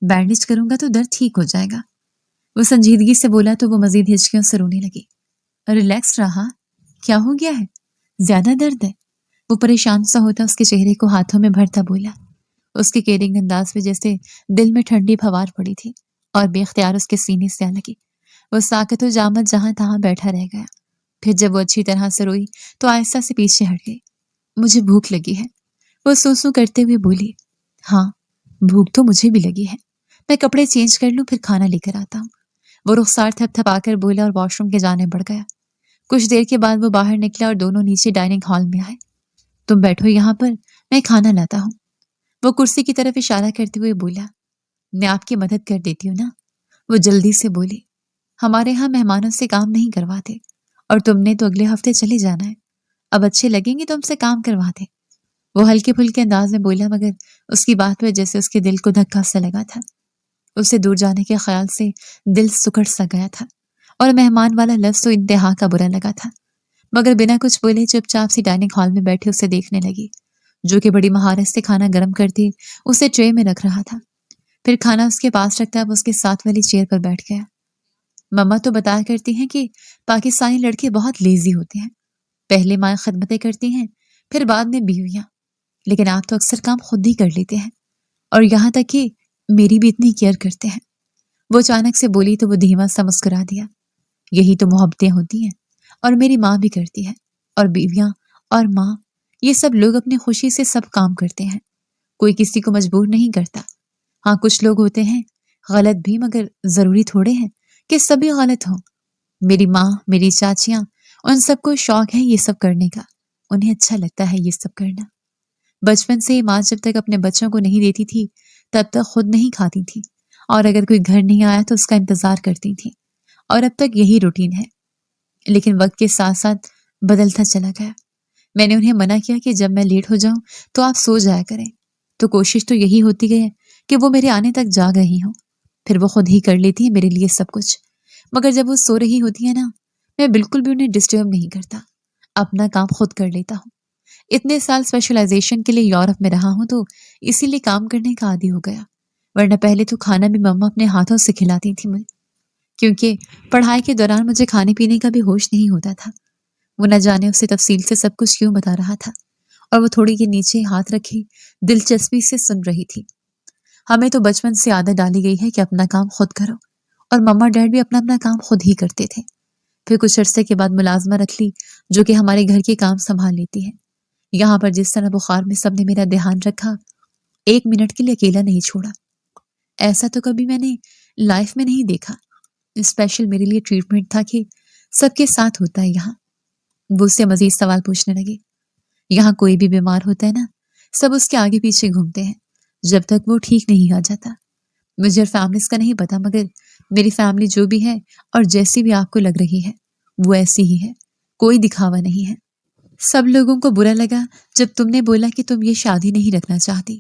بینڈیج کروں گا تو درد ٹھیک ہو جائے گا، وہ سنجیدگی سے بولا تو وہ مزید ہچکیوں سے رونے لگی۔ ریلیکس رہا، کیا ہو گیا ہے، زیادہ درد ہے؟ وہ پریشان سا ہوتا اس کے چہرے کو ہاتھوں میں بھرتا بولا۔ اس کے کیئرنگ انداز پہ جیسے دل میں ٹھنڈی پھوار پڑی تھی اور بے اختیار اس کے سینے سے آ لگی۔ وہ ساکت و جامد جہاں تہاں بیٹھا رہ گیا۔ پھر جب وہ اچھی طرح سے روئی تو آہستہ سے پیچھے ہٹ گئی۔ مجھے بھوک لگی ہے، وہ سو کرتے ہوئے بولی۔ ہاں بھوک تو مجھے بھی لگی ہے، میں کپڑے چینج کر لوں پھر کھانا لے کر آتا ہوں، وہ رخسار تھپ تھپا کر بولا اور واش روم کے جانے بڑھ گیا۔ کچھ دیر کے بعد وہ باہر نکلا اور دونوں نیچے ڈائننگ ہال میں آئے۔ تم بیٹھو یہاں پر، میں کھانا لاتا ہوں، وہ کرسی کی طرف اشارہ کرتے ہوئے بولا۔ میں آپ کی مدد کر دیتی ہوں نا، وہ جلدی سے بولی۔ ہمارے ہاں مہمانوں سے کام نہیں کرواتے اور تم نے تو اگلے ہفتے چلے جانا ہے، اب اچھے لگیں گے تم سے کام کرواتے، وہ ہلکے پھلکے انداز میں بولا، مگر اس کی بات پہ جیسے اس کے دل کو دھکا سا لگا تھا۔ اسے دور جانے کے خیال سے دل سکڑ سا گیا تھا اور مہمان والا لفظ تو انتہا کا برا لگا تھا، مگر بنا کچھ بولے چپ چاپ سی ڈائننگ ہال میں بیٹھے اسے دیکھنے لگی جو کہ بڑی مہارت سے کھانا گرم کرتی اسے ٹرے میں رکھ رہا تھا۔ پھر کھانا اس کے پاس رکھتا اب اس کے ساتھ والی چیئر پر بیٹھ گیا۔ مما تو بتایا کرتی ہیں کہ پاکستانی لڑکے بہت لیزی ہوتے ہیں، پہلے مائیں خدمتیں کرتی ہیں پھر بعد میں بیویاں، لیکن آپ تو اکثر کام خود ہی کر لیتے ہیں اور یہاں تک کہ میری بھی اتنی کیئر کرتے ہیں، وہ اچانک سے بولی تو وہ دھیما سا مسکرا دیا۔ یہی تو محبتیں ہوتی ہیں اور میری ماں بھی کرتی ہے، اور بیویاں اور ماں یہ سب لوگ اپنی خوشی سے سب کام کرتے ہیں، کوئی کسی کو مجبور نہیں کرتا۔ ہاں کچھ لوگ ہوتے ہیں غلط بھی، مگر ضروری تھوڑے ہیں کہ سبھی غلط ہوں۔ میری ماں، میری چاچیاں، ان سب کو شوق ہے یہ سب کرنے کا، انہیں اچھا لگتا ہے یہ سب کرنا۔ بچپن سے ماں جب تک اپنے بچوں کو نہیں دیتی تھی تب تک خود نہیں کھاتی تھی، اور اگر کوئی گھر نہیں آیا تو اس کا انتظار کرتی تھی، اور اب تک یہی روٹین ہے، لیکن وقت کے ساتھ ساتھ بدلتا چلا گیا۔ میں نے انہیں منع کیا کہ جب میں لیٹ ہو جاؤں تو آپ سو جایا کریں، تو کوشش تو یہی ہوتی گئی کہ وہ میرے آنے تک جاگ رہی ہوں. پھر وہ خود ہی کر لیتی ہے میرے لیے سب کچھ. مگر جب وہ سو رہی ہوتی ہے نا، میں بالکل بھی انہیں ڈسٹرب نہیں کرتا، اپنا کام خود کر لیتا ہوں. اتنے سال اسپیشلائزیشن کے لیے یورپ میں رہا ہوں تو اسی لیے کام کرنے کا عادی ہو گیا. ورنہ پہلے تو کھانا بھی مما اپنے ہاتھوں سے کھلاتی تھی مجھے، کیونکہ پڑھائی کے دوران مجھے کھانے پینے کا بھی ہوش نہیں ہوتا تھا. وہ نہ جانے اسے تفصیل سے سب کچھ کیوں بتا رہا تھا، اور وہ تھوڑی کے نیچے ہاتھ رکھے دلچسپی سے سن رہی تھی. ہمیں تو بچپن سے عادت ڈالی گئی ہے کہ اپنا کام خود کرو، اور مما ڈیڈ بھی اپنا اپنا کام خود ہی کرتے تھے. پھر کچھ عرصے کے بعد ملازمہ رکھ لی جو کہ ہمارے گھر کے کام سنبھال لیتی ہے. یہاں پر جس طرح بخار میں سب نے میرا دھیان رکھا، 1 منٹ کے لیے اکیلا نہیں چھوڑا. ایسا تو کبھی میں نے لائف میں نہیں دیکھا. اسپیشل میرے لیے ٹریٹمنٹ تھا کہ سب کے ساتھ ہوتا ہے یہاں. وہ اس سے مزید سوال پوچھنے لگے. یہاں کوئی بھی بیمار ہوتا ہے نا، سب اس کے آگے پیچھے گھومتے ہیں جب تک وہ ٹھیک نہیں آ جاتا. مجھے اور فیملیز کا نہیں پتا، مگر میری فیملی جو بھی ہے اور جیسی بھی آپ کو لگ رہی ہے وہ ایسی ہی ہے، کوئی دکھاوا نہیں ہے. سب لوگوں کو برا لگا جب تم نے بولا کہ تم یہ شادی نہیں رکھنا چاہتی،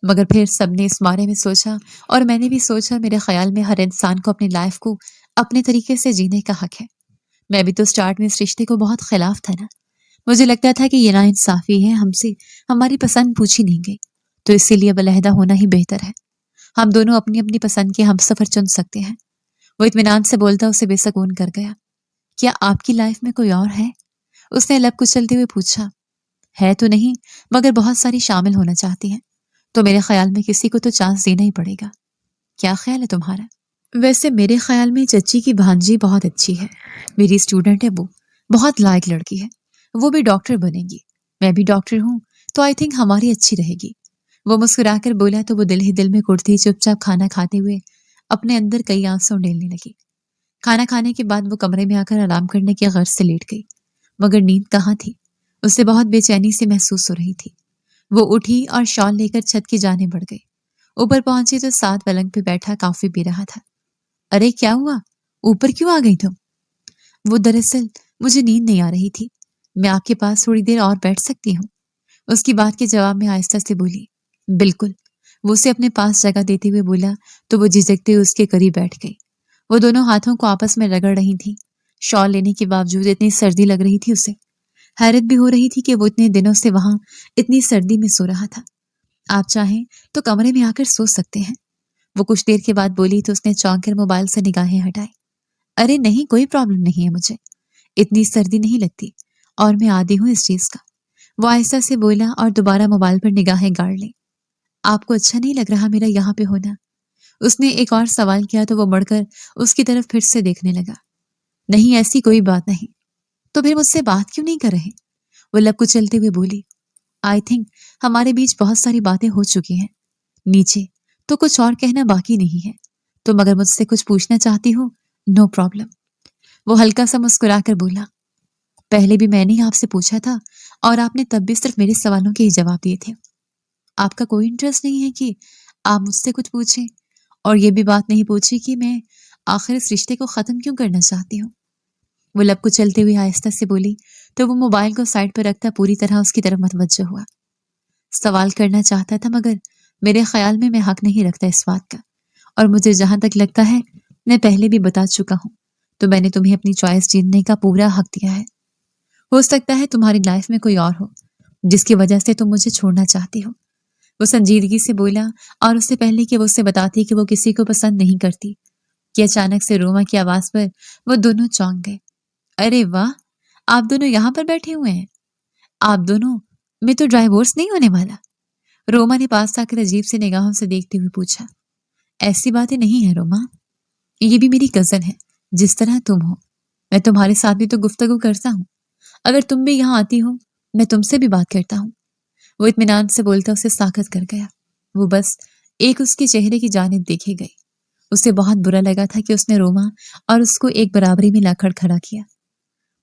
مگر پھر سب نے اس بارے میں سوچا اور میں نے بھی سوچا. میرے خیال میں ہر انسان کو اپنی لائف کو اپنے طریقے سے جینے کا حق ہے. میں بھی تو سٹارٹ میں اس رشتے کو بہت خلاف تھا نا. مجھے لگتا تھا کہ یہ ناانصافی ہے، ہم سے ہماری پسند پوچھی نہیں گئی، تو اسی لیے اب علیحدہ ہونا ہی بہتر ہے. ہم دونوں اپنی اپنی پسند کے ہم سفر چن سکتے ہیں. وہ اطمینان سے بولتا اسے بے سکون کر گیا. کیا آپ کی لائف میں کوئی اور ہے؟ اس نے لب کچلتے ہوئے پوچھا. ہے تو نہیں، مگر بہت ساری شامل ہونا چاہتی ہیں، تو میرے خیال میں کسی کو تو چانس دینا ہی پڑے گا. کیا خیال ہے تمہارا؟ ویسے میرے خیال میں چچی کی بھانجی بہت اچھی ہے، میری اسٹوڈنٹ ہے، وہ بہت لائق لڑکی ہے. وہ بھی ڈاکٹر بنے گی، میں بھی ڈاکٹر ہوں، تو آئی تھنک ہماری اچھی رہے گی. وہ مسکرا کر بولا تو وہ دل ہی دل میں کڑتی چپ چاپ کھانا کھاتے ہوئے اپنے اندر کئی آنسو ڈیلنے لگی. کھانا کھانے کے بعد وہ کمرے میں آ کر آرام کرنے کے غرض سے لیٹ گئی، مگر نیند کہاں تھی. اسے بہت بے چینی سے محسوس ہو رہی تھی. وہ اٹھی اور شال لے کر چھت کی جانے بڑھ گئی. اوپر پہنچی تو ساتھ پلنگ پہ بیٹھا کافی پی رہا تھا. ارے کیا ہوا، اوپر کیوں آ گئی تم؟ وہ دراصل مجھے نیند نہیں آ رہی تھی، میں آپ کے پاس تھوڑی دیر اور بیٹھ سکتی ہوں؟ اس کی بات کے جواب میں آہستہ سے بولی. بالکل. وہ اسے اپنے پاس جگہ دیتے ہوئے بولا تو وہ جھجکتے ہوئے اس کے قریب بیٹھ گئی. وہ دونوں ہاتھوں کو آپس میں رگڑ رہی تھی. شال لینے کے باوجود اتنی سردی لگ رہی تھی اسے. حیرت بھی ہو رہی تھی کہ وہ اتنے دنوں سے وہاں اتنی سردی میں سو رہا تھا. آپ چاہیں تو کمرے میں آ کر سو سکتے ہیں. وہ کچھ دیر کے بعد بولی تو اس نے چونک کر موبائل سے نگاہیں ہٹائی. ارے نہیں، کوئی پرابلم نہیں ہے، مجھے اتنی سردی نہیں لگتی اور میں عادی ہوں اس چیز کا. وہ آہستہ سے بولا اور دوبارہ موبائل پر نگاہیں گاڑ لی. آپ کو اچھا نہیں لگ رہا میرا یہاں پہ ہونا؟ اس نے ایک اور سوال کیا تو وہ مڑ کر اس کی طرف پھر سے دیکھنے لگا. نہیں، ایسی کوئی بات نہیں. تو پھر مجھ سے بات کیوں نہیں کر رہے؟ وہ لب کچلتے ہوئے بولی. آئی تھنک ہمارے بیچ بہت ساری باتیں ہو چکی ہیں نیچے، تو کچھ اور کہنا باقی نہیں ہے. تم اگر مجھ سے کچھ پوچھنا چاہتی ہو، نو پرابلم. وہ ہلکا سا مسکرا کر بولا. پہلے بھی میں نے آپ سے پوچھا تھا اور آپ نے تب بھی صرف میرے سوالوں کے ہی جواب دیے تھے. آپ کا کوئی انٹرسٹ نہیں ہے کہ آپ مجھ سے کچھ پوچھیں، اور یہ بھی بات نہیں پوچھی کہ میں آخر اس رشتے کو ختم کیوں کرنا چاہتی ہوں. وہ لب کو چلتے ہوئے آہستہ سے بولی تو وہ موبائل کو سائڈ پر رکھتا پوری طرح اس کی طرف متوجہ ہوا. سوال کرنا چاہتا تھا، مگر میرے خیال میں حق نہیں رکھتا اس بات کا، اور مجھے جہاں تک لگتا ہے میں پہلے بھی بتا چکا ہوں، تو میں نے تمہیں اپنی چوائس جیتنے کا پورا حق دیا ہے. ہو سکتا ہے تمہاری لائف میں کوئی اور ہو جس کی وجہ سے تم مجھے چھوڑنا چاہتی ہو. وہ سنجیدگی سے بولا، اور اس سے پہلے کہ وہ اسے بتاتی کہ وہ کسی کو پسند نہیں کرتی کہ اچانک سے روما کی آواز پر وہ دونوں چونک گئے. ارے واہ، آپ دونوں یہاں پر بیٹھے ہوئے ہیں. آپ دونوں میں تو ڈرائیورس نہیں ہونے والا؟ روما نے پاس آ کر عجیب سے نگاہوں سے دیکھتے ہوئے پوچھا. ایسی باتیں نہیں ہیں روما، یہ بھی میری کزن ہے جس طرح تم ہو. میں تمہارے ساتھ بھی تو گفتگو کرتا ہوں، اگر تم بھی یہاں آتی ہو میں تم سے بھی بات کرتا ہوں. وہ اطمینان سے بولتا اسے ساکت کر گیا. وہ بس ایک اس کے چہرے کی جانب دیکھے گئی. اسے بہت برا لگا تھا کہ اس نے روما اور اس کو ایک برابری میں لا کر کھڑا کیا.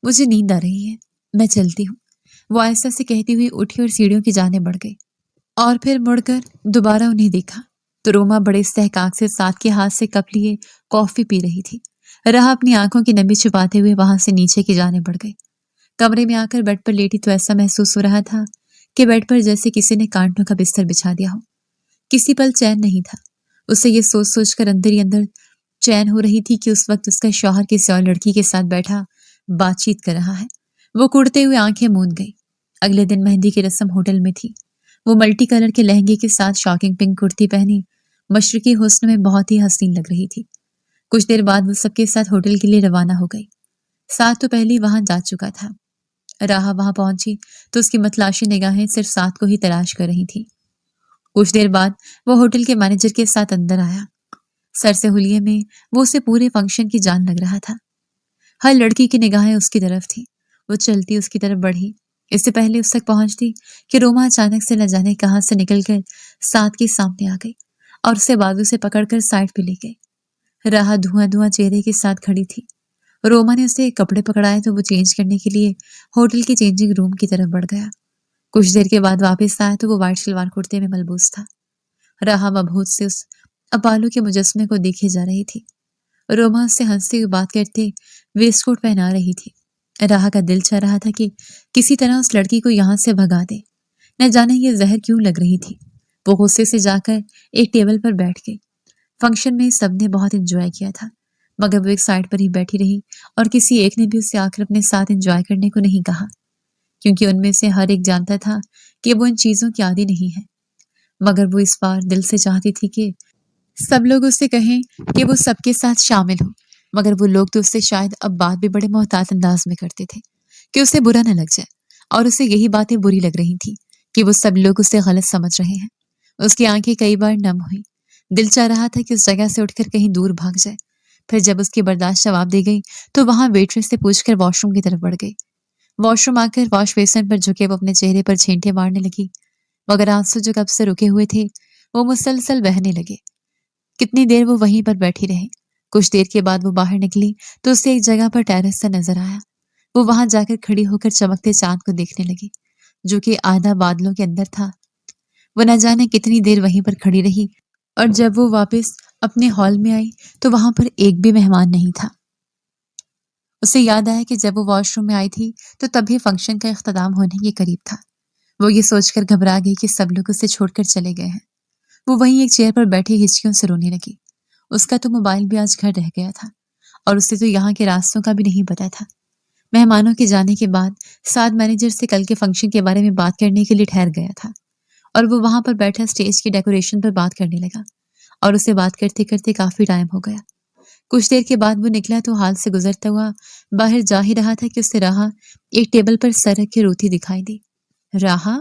مجھے نیند آ رہی ہے، میں چلتی ہوں. وہ آہستہ سے کہتی ہوئی اٹھی اور سیڑھیوں کی جانب بڑھ گئی، اور پھر مڑ کر دوبارہ انہیں دیکھا تو روما بڑے استحقاق سے ساتھ کے ہاتھ سے کپ لیے کافی پی رہی تھی. رہا اپنی آنکھوں کی نمی چھپاتے ہوئے وہاں سے نیچے کی جانب بڑھ گئی. کمرے میں آ کر بیڈ پر لیٹی تو ایسا محسوس ہو رہا تھا کہ بیڈ پر جیسے کسی نے کانٹوں کا بستر بچھا دیا ہو. کسی پل چین نہیں تھا۔ اسے یہ سوچ سوچ کر اندر ہی اندر چین ہو رہی تھی کہ اس وقت اس کا شوہر کسی اور لڑکی کے ساتھ بیٹھا بات چیت کر رہا ہے۔ وہ کڑتے ہوئے آنکھیں موند گئی۔ اگلے دن مہندی کی رسم ہوٹل میں تھی۔ وہ ملٹی کلر کے لہنگے کے ساتھ شاکنگ پنک کرتی پہنی مشرقی حسن میں بہت ہی حسین لگ رہی تھی۔ کچھ دیر بعد وہ سب کے ساتھ ہوٹل کے لیے روانہ ہو گئی۔ ساتھ تو پہلے وہاں جا چکا تھا۔ راہا وہاں پہنچی تو اس کی متلاشی نگاہیں صرف ساتھ کو ہی تلاش کر رہی تھی۔ کچھ دیر بعد وہ ہوٹل کے مینیجر کے ساتھ اندر آیا۔ سر سے حلیے میں وہ اسے پورے فنکشن کی جان لگ رہا تھا۔ ہر لڑکی کی نگاہیں اس کی طرف تھی۔ وہ چلتی اس کی طرف بڑھی، اس سے پہلے اس تک پہنچتی کہ روما اچانک سے نہ جانے کہاں سے نکل کر ساتھ کے سامنے آ گئی اور اسے بازو سے پکڑ کر سائڈ پہ لے گئی۔ راہا دھواں دھواں چہرے کے ساتھ کھڑی تھی۔ روما نے اسے کپڑے پکڑائے تو وہ چینج کرنے کے لیے ہوٹل کے چینجنگ روم کی طرف بڑھ گیا۔ کچھ دیر کے بعد واپس آیا تو وہ وائٹ شلوار کرتے میں ملبوس تھا۔ راہا مبہوت سے اس اپالو کے مجسمے کو دیکھے جا رہی تھی۔ روما اس سے ہنستے ہوئے بات کرتے ویسٹ کوٹ پہنا رہی تھی۔ راہا کا دل چاہ رہا تھا کہ کسی طرح اس لڑکی کو یہاں سے بھگا دے، نہ جانے یہ زہر کیوں لگ رہی تھی۔ وہ غصے سے جا کر ایک ٹیبل پر بیٹھ گئی۔ فنکشن میں سب نے بہت انجوائے کیا تھا، مگر وہ ایک سائڈ پر ہی بیٹھی رہی اور کسی ایک نے بھی اسے آ کر اپنے ساتھ انجوائے کرنے کو نہیں کہا، کیونکہ ان میں سے ہر ایک جانتا تھا کہ وہ ان چیزوں کی عادی نہیں ہے۔ مگر وہ اس بار دل سے چاہتی تھی کہ سب لوگ اسے کہیں کہ وہ سب کے ساتھ شامل ہو، مگر وہ لوگ تو اس سے شاید اب بات بھی بڑے محتاط انداز میں کرتے تھے کہ اسے برا نہ لگ جائے، اور اسے یہی باتیں بری لگ رہی تھی کہ وہ سب لوگ اسے غلط سمجھ رہے ہیں۔ اس کی آنکھیں کئی بار نم ہوئی۔ دل چاہ رہا تھا کہ اس جگہ سے اٹھ کر کہیں دور بھاگ جائے۔ پھر جب اس کی برداشت جواب دے گئی تو وہاں ویٹریس سے پوچھ کر واش روم کی طرف بڑھ گئی۔ واش روم آ کر واش بیسن پر جھکے وہ اپنے چہرے پر چھینٹے مارنے لگی، مگر آنسو جو کب سے رکے ہوئے تھے وہ مسلسل بہنے لگے۔ کتنی دیر وہ وہیں پر بیٹھی رہی۔ کچھ دیر کے بعد وہ باہر نکلی تو اسے ایک جگہ پر ٹیرس سے نظر آیا۔ وہ وہاں جا کر کھڑی ہو کر چمکتے چاند کو دیکھنے لگی جو کہ آدھا بادلوں کے اندر تھا۔ وہ نہ جانے کتنی دیر وہیں پر کھڑی رہی، اور جب وہ واپس اپنے ہال میں آئی تو وہاں پر ایک بھی مہمان نہیں تھا۔ اسے یاد آیا کہ جب وہ واش روم میں آئی تھی تو تبھی فنکشن کا اختتام ہونے کے قریب تھا۔ وہ یہ سوچ کر گھبرا گئی کہ سب لوگ اسے چھوڑ کر چلے گئے ہیں۔ وہ وہیں ایک چیئر پر بیٹھی ہچکیوں سے رونے لگی۔ اس کا تو موبائل بھی آج گھر رہ گیا تھا، اور اسے تو یہاں کے راستوں کا بھی نہیں پتا تھا۔ مہمانوں کے جانے کے بعد سعد مینیجر سے کل کے فنکشن کے بارے میں بات کرنے کے لیے ٹھہر گیا تھا، اور وہ وہاں پر بیٹھا اسٹیج کی ڈیکوریشن پر بات کرنے لگا، اور اسے بات کرتے کرتے کافی ٹائم ہو گیا۔ کچھ دیر کے بعد وہ نکلا تو حال سے گزرتا ہوا باہر جا ہی رہا تھا کہ اسے راہا ایک ٹیبل پر سر رکھ کے روتی دکھائی دی۔ راہا!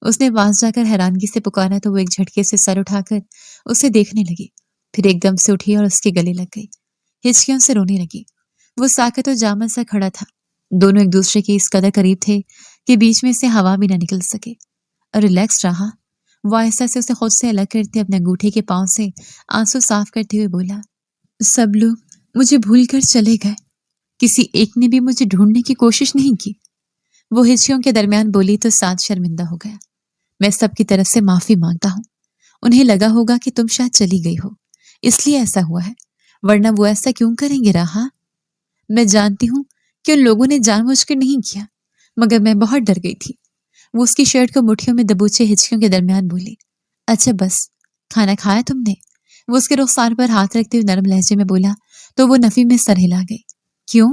اس نے پاس جا کر حیرانگی سے پکارا تو وہ ایک جھٹکے سے سر اٹھا کر اسے دیکھنے لگی، پھر ایک دم سے اٹھی اور اس کے گلے لگ گئی، ہچکیوں سے رونے لگی۔ وہ ساکت و جامد سا کھڑا تھا۔ دونوں ایک دوسرے کے اس قدر قریب تھے کہ بیچ میں سے ہوا بھی نہ نکل سکے۔ اور ریلیکس رہا، وہ آہستہ سے اسے خود سے الگ کرتے اپنے انگوٹھے کے پاؤں سے آنسو صاف کرتے ہوئے بولا، سب لوگ مجھے بھول کر چلے گئے، کسی ایک نے بھی مجھے ڈھونڈنے کی کوشش نہیں کی۔ وہ ہچکیوں کے درمیان بولی تو سعد شرمندہ ہو گیا۔ میں سب کی طرف سے معافی مانگتا ہوں، انہیں لگا ہوگا کہ تم شاید چلی گئی ہو، اس لیے ایسا ہوا ہے، ورنہ وہ ایسا کیوں کریں گے راہا؟ میں جانتی ہوں کہ ان لوگوں نے جان بوجھ کر نہیں کیا، مگر میں بہت ڈر گئی تھی۔ وہ اس کی شرٹ کو مٹھیوں میں دبوچے ہچکیوں کے درمیان بولی، اچھا بس، کھانا کھایا تم نے؟ وہ اس کے رخسار پر ہاتھ رکھتے ہوئے نرم لہجے میں بولا تو وہ نفی میں سر ہلا گئی۔ کیوں؟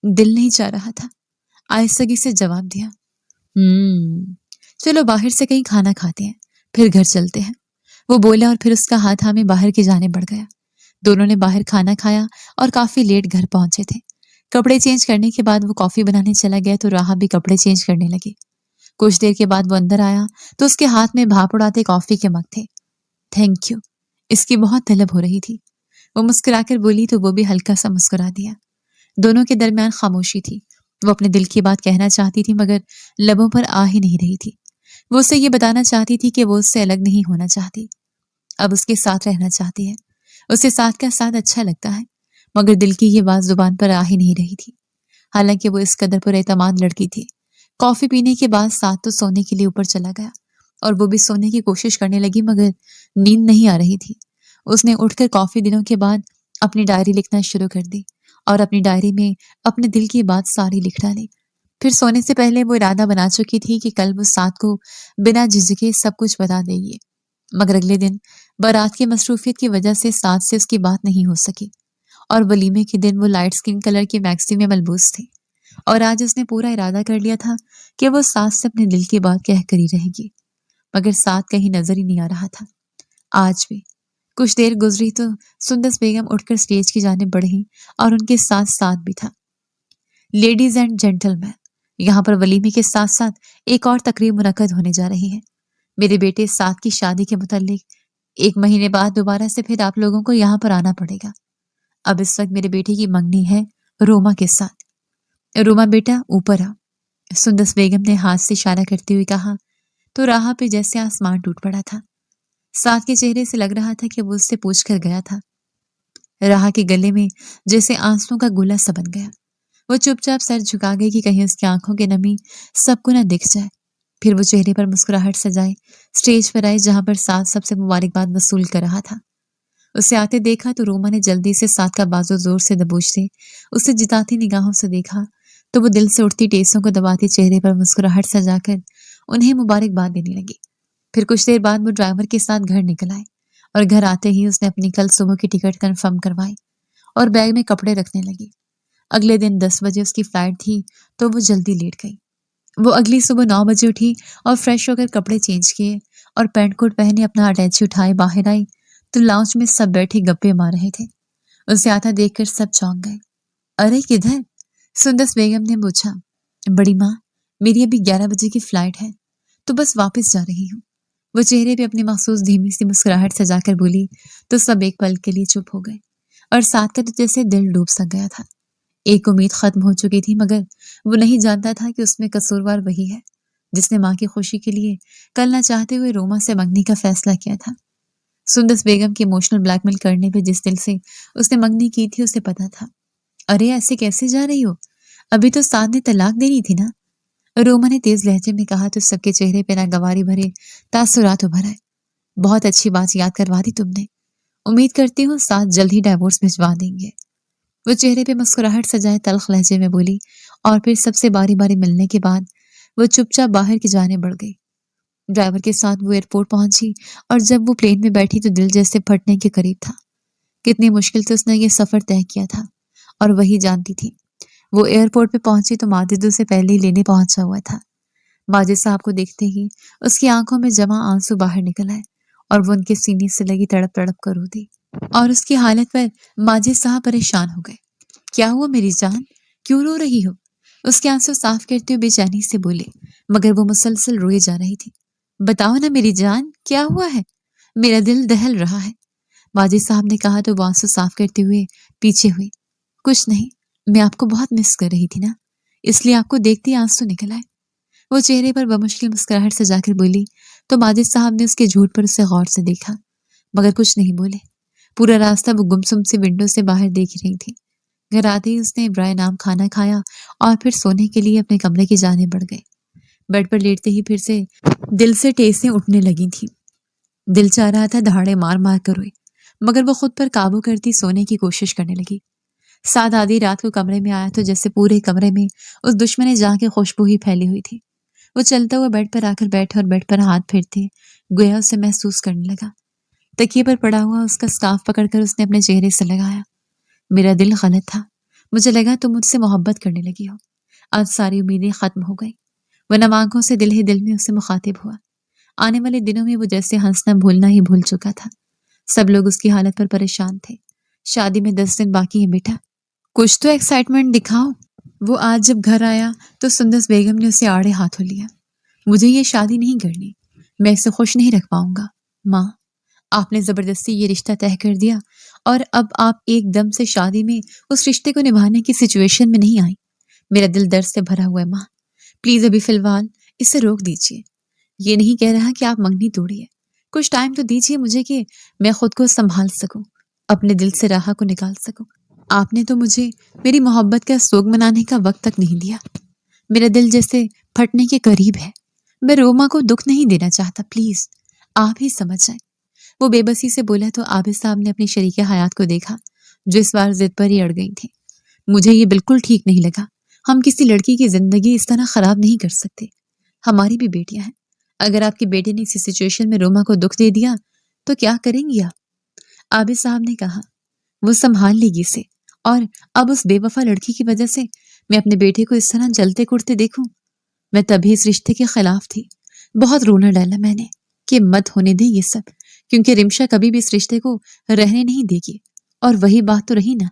دل نہیں چاہ رہا تھا، آہستگی سے جواب دیا۔ چلو باہر سے کہیں کھانا کھاتے ہیں، پھر گھر چلتے ہیں، وہ بولا، اور پھر اس کا ہاتھ ہمیں باہر کی جانب بڑھ گیا۔ دونوں نے باہر کھانا کھایا اور کافی لیٹ گھر پہنچے تھے۔ کپڑے چینج کرنے کے بعد وہ کافی بنانے چلا گیا تو راہا بھی کپڑے چینج کرنے لگی۔ کچھ دیر کے بعد وہ اندر آیا تو اس کے ہاتھ میں بھاپ اڑاتے کافی کے مگ تھے۔ تھینک یو، اس کی بہت طلب ہو رہی تھی۔ وہ مسکرا کر بولی تو وہ بھی ہلکا سا مسکرا دیا۔ دونوں کے درمیان خاموشی تھی۔ وہ اپنے دل کی بات کہنا چاہتی تھی مگر لبوں پر آ ہی نہیں رہی تھی۔ وہ اسے یہ بتانا چاہتی تھی کہ وہ اس سے الگ نہیں ہونا چاہتی، اب اس کے ساتھ رہنا چاہتی ہے۔ اسے ساتھ کا ساتھ اچھا لگتا ہے، مگر دل کی یہ بات زبان پر آ ہی نہیں رہی تھی۔ حالانکہ وہ اس قدر پر اعتماد لڑکی تھی۔ کافی پینے کے بعد ساتھ تو سونے کے لیے اوپر چلا گیا، اور وہ بھی سونے کی کوشش کرنے لگی مگر نیند نہیں آ رہی تھی۔ اس نے اٹھ کر کافی دنوں کے بعد اپنی ڈائری لکھنا شروع کر دی، اور اپنی ڈائری میں اپنے دل کی بات ساری لکھ ڈالی۔ پھر سونے سے پہلے وہ ارادہ بنا چکی تھی کہ کل وہ ساتھ کو بنا جھجھکے سب کچھ بتا دے گی۔ مگر اگلے دن بارات کی مصروفیت کی وجہ سے ساتھ سے اس کی بات نہیں ہو سکی، اور ولیمے کے دن وہ لائٹ سکن کلر کی میکسی میں ملبوس تھی، اور آج اس نے پورا ارادہ کر لیا تھا کہ وہ ساتھ سے اپنے دل کی بات کہہ کر ہی رہے گی، مگر ساتھ کہیں نظر ہی نہیں آ رہا تھا۔ آج بھی کچھ دیر گزری تو سندس بیگم اٹھ کر سٹیج کی جانب بڑھی، اور ان کے ساتھ ساتھ بھی تھا۔ لیڈیز اینڈ جینٹل مین، یہاں پر ولیمے کے ساتھ ساتھ ایک اور تقریب منعقد ہونے جا رہی ہے۔ میرے بیٹے ساتھ کی شادی کے متعلق 1 مہینے بعد دوبارہ سے پھر آپ لوگوں کو یہاں پر آنا پڑے گا۔ اب اس وقت میرے بیٹے کی منگنی ہے روما کے ساتھ۔ روما بیٹا اوپر آ، سندس بیگم نے ہاتھ سے اشارہ کرتے ہوئے کہا تو راہا پہ جیسے آسمان ٹوٹ پڑا تھا۔ ساتھ کے چہرے سے لگ رہا تھا کہ وہ اس سے پوچھ کر گیا تھا۔ راہا کے گلے میں جیسے آنسوں کا گولا سا بن گیا۔ وہ چپ چاپ سر جھکا گئی کہ کہیں اس کی آنکھوں کی نمی سب کو نہ دکھ جائے۔ پھر وہ چہرے پر مسکراہٹ سجائے سٹیج پر آئی، جہاں پر ساتھ سب سے مبارکباد وصول کر رہا تھا۔ اسے آتے دیکھا تو روما نے جلدی سے ساتھ کا بازو زور سے دبوچتے اسے جتاتی نگاہوں سے دیکھا تو وہ دل سے اٹھتی ٹیسوں کو دباتی چہرے پر مسکراہٹ سجا کر انہیں مبارکباد دینے لگی۔ پھر کچھ دیر بعد وہ ڈرائیور کے ساتھ گھر نکل آئے، اور گھر آتے ہی اس نے اپنی کل صبح کی ٹکٹ کنفرم کروائی اور بیگ میں کپڑے رکھنے لگی۔ اگلے دن 10 بجے اس کی فلائٹ تھی تو وہ جلدی لیٹ گئی۔ وہ اگلی صبح 9 بجے اٹھی اور فریش ہو کر کپڑے چینج کیے اور پینٹ کوٹ پہنے اپنا اٹیچی اٹھائے باہر آئی تو لاؤنج میں سب بیٹھے گپے مار رہے تھے۔ اسے آتا دیکھ کر سب چونک گئے۔ ارے کدھر؟ سندس بیگم نے پوچھا۔ بڑی ماں، میری ابھی 11 بجے کی فلائٹ ہے تو بس واپس جا رہی ہوں۔ وہ چہرے پہ اپنی مخصوص دھیمی سی مسکراہٹ سجا کر بولی تو سب ایک پل کے لیے چپ ہو گئے، اور ساتھ کا تو جیسے دل ڈوب سا گیا تھا۔ ایک امید ختم ہو چکی تھی، مگر وہ نہیں جانتا تھا کہ اس میں قصوروار وہی ہے جس نے ماں کی خوشی کے لیے کل نہ چاہتے ہوئے روما سے منگنی کا فیصلہ کیا تھا۔ سندس بیگم کی ایموشنل بلیک میل کرنے پہ جس دل سے اس نے منگنی کی تھی اسے پتا تھا۔ ارے ایسے کیسے جا رہی ہو؟ ابھی تو سعد نے طلاق دینی تھی نا؟ روما نے تیز لہجے میں کہا تو سب کے چہرے پہ ناگواری بھرے تاثرات ابھر آئے۔ بہت اچھی بات یاد کروا دی تم نے، امید کرتی ہوں سعد جلد ہی ڈائیورس بھجوا دیں گے۔ وہ چہرے پہ مسکراہٹ سجائے تلخ لہجے میں بولی، اور پھر سب سے باری باری ملنے کے بعد وہ چپ چاپ باہر کی جانب بڑھ گئی۔ ڈرائیور کے ساتھ وہ ایئرپورٹ پہنچی، اور جب وہ پلین میں بیٹھی تو دل جیسے پھٹنے کے قریب تھا۔ کتنی مشکل سے اس نے یہ سفر طے کیا تھا، اور وہی جانتی تھی۔ وہ ایئرپورٹ پہ پہنچی تو ماجد اسے پہلے ہی لینے پہنچا ہوا تھا۔ ماجد صاحب کو دیکھتے ہی اس کی آنکھوں میں جمع آنسو باہر نکل آئے، اور وہ ان کے سینے سے لگی تڑپ تڑپ کر رو دی، اور اس کی حالت پر ماجد صاحب پریشان ہو گئے۔ کیا ہوا میری جان، کیوں رو رہی ہو؟ اس کے آنسو صاف کرتے ہوئے بے چینی سے بولے، مگر وہ مسلسل روئے جا رہی تھی۔ بتاؤ نا میری جان، کیا ہوا ہے؟ میرا دل دہل رہا ہے، ماجد صاحب نے کہا تو وہ آنسو صاف کرتے ہوئے پیچھے ہوئی۔ کچھ نہیں، میں آپ کو بہت مس کر رہی تھی نا، اس لیے آپ کو دیکھتے ہی آنسو نکل آئے۔ وہ چہرے پر بمشکل مسکراہٹ سجا کر بولی تو ماجد صاحب نے اس کے جھوٹ پر اسے غور سے دیکھا، مگر کچھ نہیں بولے۔ پورا راستہ وہ گمسم سے ونڈو سے باہر دیکھ رہی تھی۔ گھر آتے ہی اس نے برائے نام کھانا کھایا اور پھر سونے کے لیے اپنے کمرے کی جانب بڑھ گئے۔ بیڈ پر لیٹتے ہی پھر سے دل سے ٹیسیں اٹھنے لگی تھیں۔ دل چاہ رہا تھا دہاڑے مار مار کر روئے، مگر وہ خود پر قابو کرتی سونے کی کوشش کرنے لگی۔ سعد آدھی رات کو کمرے میں آیا تو جیسے پورے کمرے میں اس دشمن جاں کی خوشبو ہی پھیلی ہوئی تھی۔ وہ چلتا ہوا بیڈ پر آ کر بیٹھا اور بیڈ پر ہاتھ پھیرتے گویا اسے محسوس کرنے لگا۔ تکیے پر پڑا ہوا اس کا سکارف پکڑ کر اس نے اپنے چہرے سے لگایا۔ میرا دل غلط تھا، مجھے لگا تم مجھ سے محبت کرنے لگی ہو۔ آج ساری امیدیں ختم ہو گئی۔ وہ نم آنکھوں سے دل ہی دل میں اس سے مخاطب ہوا۔ آنے والے دنوں میں وہ جیسے ہنسنا بھولنا ہی بھول چکا تھا۔ سب لوگ اس کی حالت پر پریشان تھے۔ شادی میں 10 دن باقی ہیں بیٹا، کچھ تو ایکسائٹمنٹ دکھاؤ۔ وہ آج جب گھر آیا تو سندس بیگم نے اسے آڑے ہاتھوں لیا۔ مجھے یہ شادی نہیں کرنی، میں اسے خوش نہیں رکھ پاؤں گا۔ ماں، آپ نے زبردستی یہ رشتہ طے کر دیا، اور اب آپ ایک دم سے شادی میں اس رشتے کو نبھانے کی سچویشن میں نہیں آئی۔ میرا دل درد سے بھرا ہوا ہے ماں، پلیز ابھی فی الحال اسے روک دیجیے۔ یہ نہیں کہہ رہا کہ آپ منگنی توڑیے، کچھ ٹائم تو دیجیے مجھے کہ میں خود کو سنبھال سکوں، اپنے دل سے راحہ کو نکال سکوں۔ آپ نے تو مجھے میری محبت کا سوگ منانے کا وقت تک نہیں دیا۔ میرا دل جیسے پھٹنے کے قریب ہے۔ میں روما کو دکھ نہیں دینا چاہتا، پلیز آپ ہی سمجھ جائیں۔ وہ بے بسی سے بولا تو عابد صاحب نے اپنی شریک حیات کو دیکھا جو اس بار ضد پر ہی اڑ گئی تھی۔ مجھے یہ بالکل ٹھیک نہیں لگا، ہم کسی لڑکی کی زندگی اس طرح خراب نہیں کر سکتے، ہماری بھی بیٹیاں ہیں۔ اگر آپ کے بیٹے نے اسی سچویشن میں روما کو دکھ دے دیا تو کیا کریں گی آپ؟ عابد صاحب نے کہا، وہ سنبھال لے گی اسے، اور اب اس بے وفا لڑکی کی وجہ سے میں اپنے بیٹے کو اس طرح جلتے کڑتے دیکھوں؟ میں تبھی اس رشتے کے خلاف تھی، بہت رونا ڈالا میں نے کہ مت ہونے دے یہ سب، کیونکہ رمشا کبھی بھی اس رشتے کو رہنے نہیں دے گی۔ اور وہی بات تو رہی نا،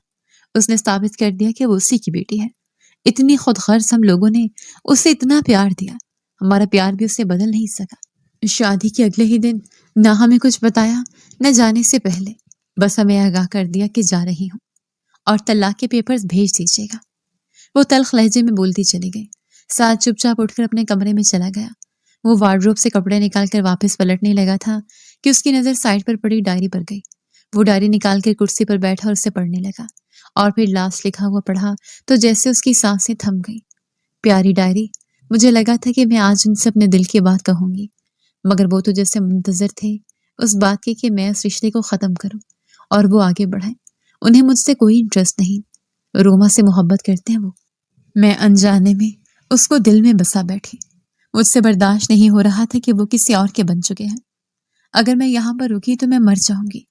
اس نے ثابت کر دیا کہ وہ اسی کی بیٹی ہے۔ اتنی خود غرض ہم لوگوں نے اسے اتنا پیار دیا، ہمارا پیار بھی اسے بدل نہیں سکا۔ شادی کے اگلے ہی دن نہ ہمیں کچھ بتایا، نہ جانے سے پہلے بس ہمیں آگاہ کر دیا کہ جا رہی ہوں اور طلاق کے پیپرز بھیج دیجیے گا۔ وہ تلخ لہجے میں بولتی چلی گئی، ساتھ چپ چاپ اٹھ کر اپنے کمرے میں چلا گیا۔ وہ وارڈروب سے کپڑے نکال کر واپس پلٹنے لگا تھا کہ اس کی نظر سائڈ پر پڑی ڈائری پر گئی۔ وہ ڈائری نکال کر کرسی پر بیٹھا اور اسے پڑھنے لگا، اور پھر لاسٹ لکھا ہوا پڑھا تو جیسے اس کی سانسیں تھم گئی۔ پیاری ڈائری، مجھے لگا تھا کہ میں آج ان سے اپنے دل کی بات کہوں گی، مگر وہ تو جیسے منتظر تھے اس بات کی کہ میں اس رشتے کو ختم کروں اور وہ آگے بڑھیں۔ انہیں مجھ سے کوئی انٹرسٹ نہیں، روما سے محبت کرتے ہیں وہ۔ میں انجانے میں اس کو دل میں بسا بیٹھی، مجھ سے برداشت نہیں ہو رہا تھا کہ وہ کسی اور کے بن چکے ہیں۔ اگر میں یہاں پر رکی تو میں مر جاؤں گی،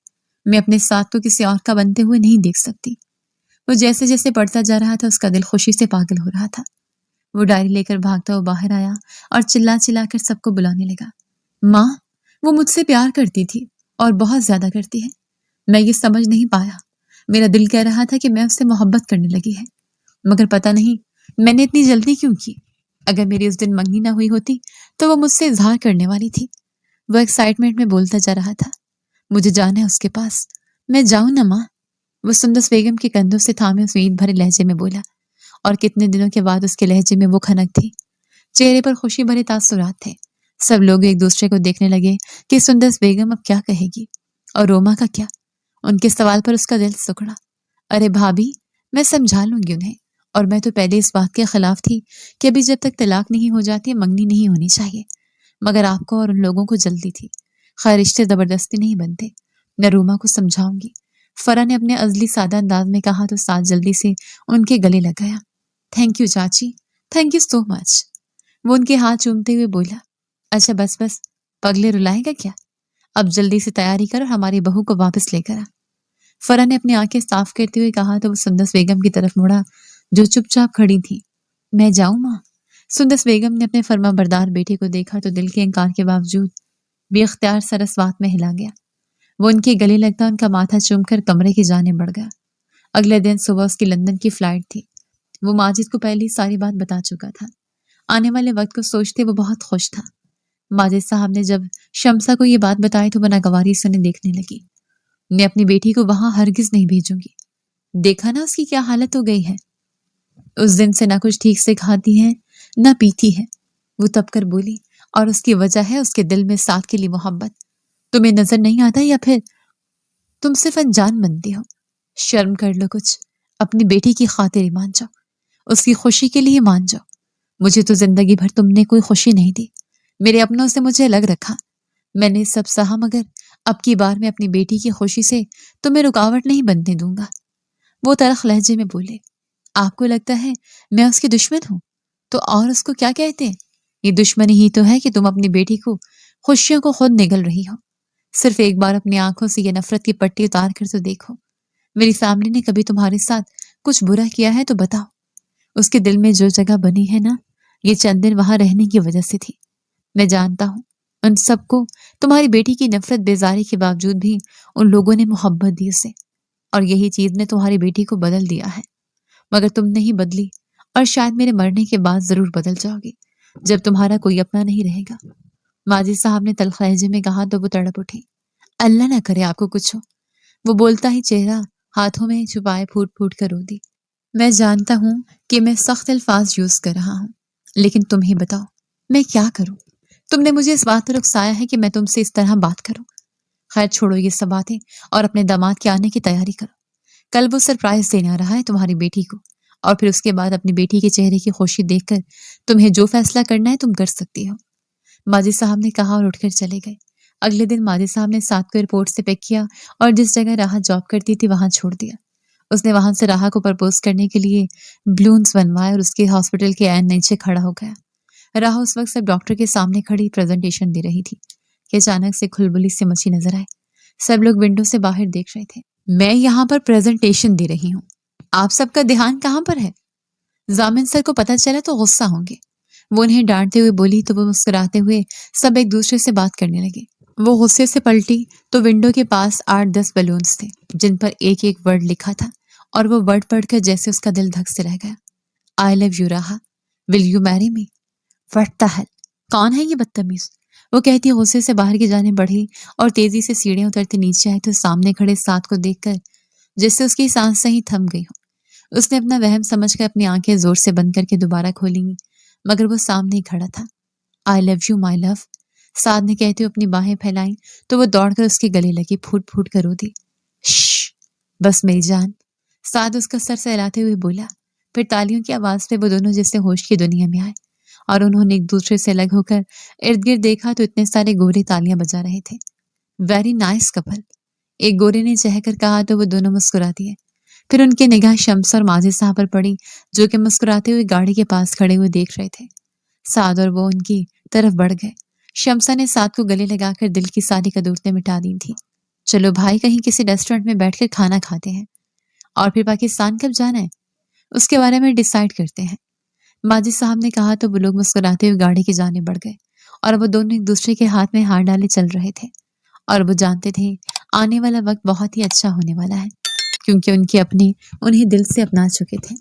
میں اپنے ساتھ کو کسی اور کا بنتے ہوئے نہیں دیکھ سکتی۔ وہ جیسے جیسے پڑھتا جا رہا تھا اس کا دل خوشی سے پاگل ہو رہا تھا۔ وہ ڈائری لے کر بھاگتا ہوا باہر آیا اور چلا چلا کر سب کو بلانے لگا، ماں، وہ مجھ سے پیار کرتی تھی اور بہت زیادہ کرتی ہے، میں یہ سمجھ نہیں پایا۔ میرا دل کہہ رہا تھا کہ میں اس سے محبت کرنے لگی ہے، مگر پتہ نہیں میں نے اتنی جلدی کیوں کی۔ اگر میری اس دن منگنی نہ ہوئی ہوتی تو وہ مجھ سے اظہار کرنے والی تھی۔ وہ ایکسائٹمنٹ میں بولتا جا رہا تھا، مجھے جانا ہے اس کے پاس، میں جاؤں نا ماں؟ وہ سندس بیگم کے کندھوں سے تھامے اس امید بھرے لہجے میں بولا، اور کتنے دنوں کے بعد اس کے لہجے میں وہ کھنک تھی۔ چہرے پر خوشی بھرے تاثرات تھے۔ سب لوگ ایک دوسرے کو دیکھنے لگے کہ سندس بیگم اب کیا کہے گی، اور روما کا کیا؟ ان کے سوال پر اس کا دل سکڑا۔ ارے بھابھی، میں سمجھا لوں گی انہیں، اور میں تو پہلے اس بات کے خلاف تھی کہ ابھی جب تک طلاق نہیں ہو جاتی منگنی نہیں ہونی چاہیے، مگر آپ کو اور ان لوگوں کو جلدی تھی۔ خیر، رشتے زبردستی نہیں بنتے، میں روما کو سمجھاؤں گی۔ فرا نے اپنے ازلی سادہ انداز میں کہا تو ساتھ جلدی سے ان کے گلے لگ گیا۔ تھینک یو چاچی، تھینک یو سو مچ۔ وہ ان کے ہاتھ چومتے ہوئے بولا، اچھا بس بس، پگلے رلائے گا کیا؟ اب جلدی سے تیاری کر اور ہماری بہو کو واپس لے کر آ۔ فرا نے اپنی آنکھیں صاف کرتے ہوئے کہا تو وہ سندس بیگم کی طرف مڑا جو چپ چاپ کھڑی تھی۔ میں جاؤں ماں؟ سندس بیگم نے اپنے فرما بردار بیٹے کو دیکھا تو دل کے انکار کے باوجود بے اختیار سرسوات میں ہلا گیا۔ وہ ان کے گلے لگتا ان کا ماتھا چوم کر کمرے کی جانب بڑھ گیا۔ اگلے دن صبح اس کی لندن کی فلائٹ تھی۔ وہ ماجد کو پہلے ساری بات بتا چکا تھا۔ آنے والے وقت کو سوچتے وہ بہت خوش تھا۔ ماجد صاحب نے جب شمسا کو یہ بات بتائی تو وہ ناگواری سے انہیں دیکھنے لگی۔ میں اپنی بیٹی کو وہاں ہرگز نہیں بھیجوں گی، دیکھا نا اس کی کیا حالت ہو گئی ہے، اس دن سے نہ کچھ ٹھیک سے کھاتی ہے نہ پیتی ہے۔ وہ تب کر بولی، اور اس کی وجہ ہے اس کے دل میں ساتھ کے لیے محبت۔ تمہیں نظر نہیں آتا یا پھر تم صرف انجان بنتی ہو؟ شرم کر لو کچھ، اپنی بیٹی کی خاطر ہی مان جاؤ، اس کی خوشی کے لیے مان جاؤ۔ مجھے تو زندگی بھر تم نے کوئی خوشی نہیں دی، میرے اپنوں سے مجھے الگ رکھا، میں نے سب سہا، مگر اب کی بار میں اپنی بیٹی کی خوشی سے تمہیں رکاوٹ نہیں بننے دوں گا۔ وہ تلخ لہجے میں بولے، آپ کو لگتا ہے میں اس کی دشمن ہوں تو اور اس کو کیا کہتے ہیں؟ یہ دشمنی ہی تو ہے کہ تم اپنی بیٹی کو خوشیوں کو خود نگل رہی ہو۔ صرف ایک بار اپنی آنکھوں سے یہ نفرت کی پٹی اتار کر تو دیکھو، میری فیملی نے کبھی تمہارے ساتھ کچھ برا کیا ہے تو بتاؤ۔ اس کے دل میں جو جگہ بنی ہے نا، یہ چند دن وہاں رہنے کی وجہ سے تھی۔ میں جانتا ہوں ان سب کو تمہاری بیٹی کی نفرت بیزاری کے باوجود بھی ان لوگوں نے محبت دی اسے، اور یہی چیز نے تمہاری بیٹی کو بدل دیا ہے، مگر تم نہیں بدلی، اور شاید میرے مرنے کے بعد ضرور بدل جاؤ گی جب تمہارا کوئی اپنا نہیں رہے گا۔ ماجد صاحب نے تلخ لہجے میں کہا تو وہ تڑپ اٹھی۔ اللہ نہ کرے آپ کو کچھ ہو۔ وہ بولتا ہی چہرہ ہاتھوں میں چھپائے پھوٹ پھوٹ کر رو دی۔ میں جانتا ہوں کہ میں سخت الفاظ یوز کر رہا ہوں، لیکن تم ہی بتاؤ میں کیا کروں؟ تم نے مجھے اس بات پر اکسایا ہے کہ میں تم سے اس طرح بات کروں۔ خیر چھوڑو یہ سب باتیں اور اپنے داماد کے آنے کی تیاری کرو۔ کل وہ سرپرائز دینے آ رہا ہے تمہاری بیٹی کو، اور پھر اس کے بعد اپنی بیٹی کے چہرے کی خوشی دیکھ کر تمہیں جو فیصلہ کرنا ہے تم کر سکتی ہو۔ ماجد صاحب نے کہا اور اٹھ کر چلے گئے۔ اگلے دن ماجد صاحب نے ساتھ کو ایئرپورٹ سے پک کیا اور جس جگہ راحت جاب کرتی تھی وہاں چھوڑ دیا۔ اس نے وہاں سے راحت کو پرپوز کرنے کے لیے بلونز بنوائے اور اس کے ہاسپٹل کے عین نیچے کھڑا ہو گیا۔ راہ اس وقت سب ڈاکٹر کے سامنے کھڑی پریزنٹیشن دے رہی تھی کہ اچانک سے کھلبلی سے مچھی نظر آئے۔ سب لوگ ونڈو سے باہر دیکھ رہے تھے۔ میں یہاں پر پریزنٹیشن دے رہی ہوں، آپ سب کا دھیان کہاں پر ہے؟ ضامن سر کو پتہ چلا تو غصہ ہوں گے۔ وہ انہیں ڈانٹتے ہوئے بولی تو وہ مسکراتے ہوئے سب ایک دوسرے سے بات کرنے لگے۔ وہ غصے سے پلٹی تو ونڈو کے پاس 8-10 بلونز تھے جن پر ایک ایک ورڈ لکھا تھا، اور وہ ورڈ پڑھ کر جیسے اس کا دل دھک سے رہ گیا۔ آئی لو یو راہا، ول یو میری می؟ واٹ دی ہیل، کون ہے یہ بدتمیز؟ وہ کہتی غصے سے باہر کی جانب بڑھی اور تیزی سے سیڑھیاں اترتے نیچے آئی تو سامنے کھڑے ساتھ کو دیکھ کر جس سے اس کی سانس صحیح تھم گئی ہو، اس نے اپنا وہم سمجھ کر اپنی آنکھیں زور سے بند کر کے دوبارہ کھولی، مگر وہ سامنے ہی کھڑا تھا۔ آئی لو یو مائی لو، سعد نے کہتے ہوئے اپنی باہیں پھیلائیں تو وہ دوڑ کر اس کے گلے لگی، پھوٹ پھوٹ کر رو دی۔ شش، بس میری جان، سعد اس کا سر سہلاتے ہوئے بولا۔ پھر تالیوں کی آواز پہ وہ دونوں جیسے ہوش کی دنیا میں آئے اور انہوں نے ایک دوسرے سے الگ ہو کر ارد گرد دیکھا تو اتنے سارے گورے تالیاں بجا رہے تھے۔ ویری نائس کپل، ایک گورے نے چہ کر کہا تو وہ دونوں مسکرا دیے۔ پھر ان کی نگاہ شمس اور ماجد صاحب پر پڑی جو کہ مسکراتے ہوئے گاڑی کے پاس کھڑے ہوئے دیکھ رہے تھے۔ سعد اور وہ ان کی طرف بڑھ گئے۔ شمسا نے سعد کو گلے لگا کر دل کی ساری قدورتیں مٹا دی تھی۔ چلو بھائی، کہیں کسی ریسٹورینٹ میں بیٹھ کر کھانا کھاتے ہیں، اور پھر پاکستان کب جانا ہے اس کے بارے میں ڈیسائیڈ کرتے ہیں، ماجد صاحب نے کہا تو وہ لوگ مسکراتے ہوئے گاڑی کی جانب بڑھ گئے اور وہ دونوں ایک دوسرے کے ہاتھ میں ہاتھ ڈالے چل رہے تھے، اور وہ جانتے تھے آنے والا وقت بہت ہی اچھا ہونے والا ہے کیونکہ ان کے اپنے انہیں دل سے اپنا چکے تھے۔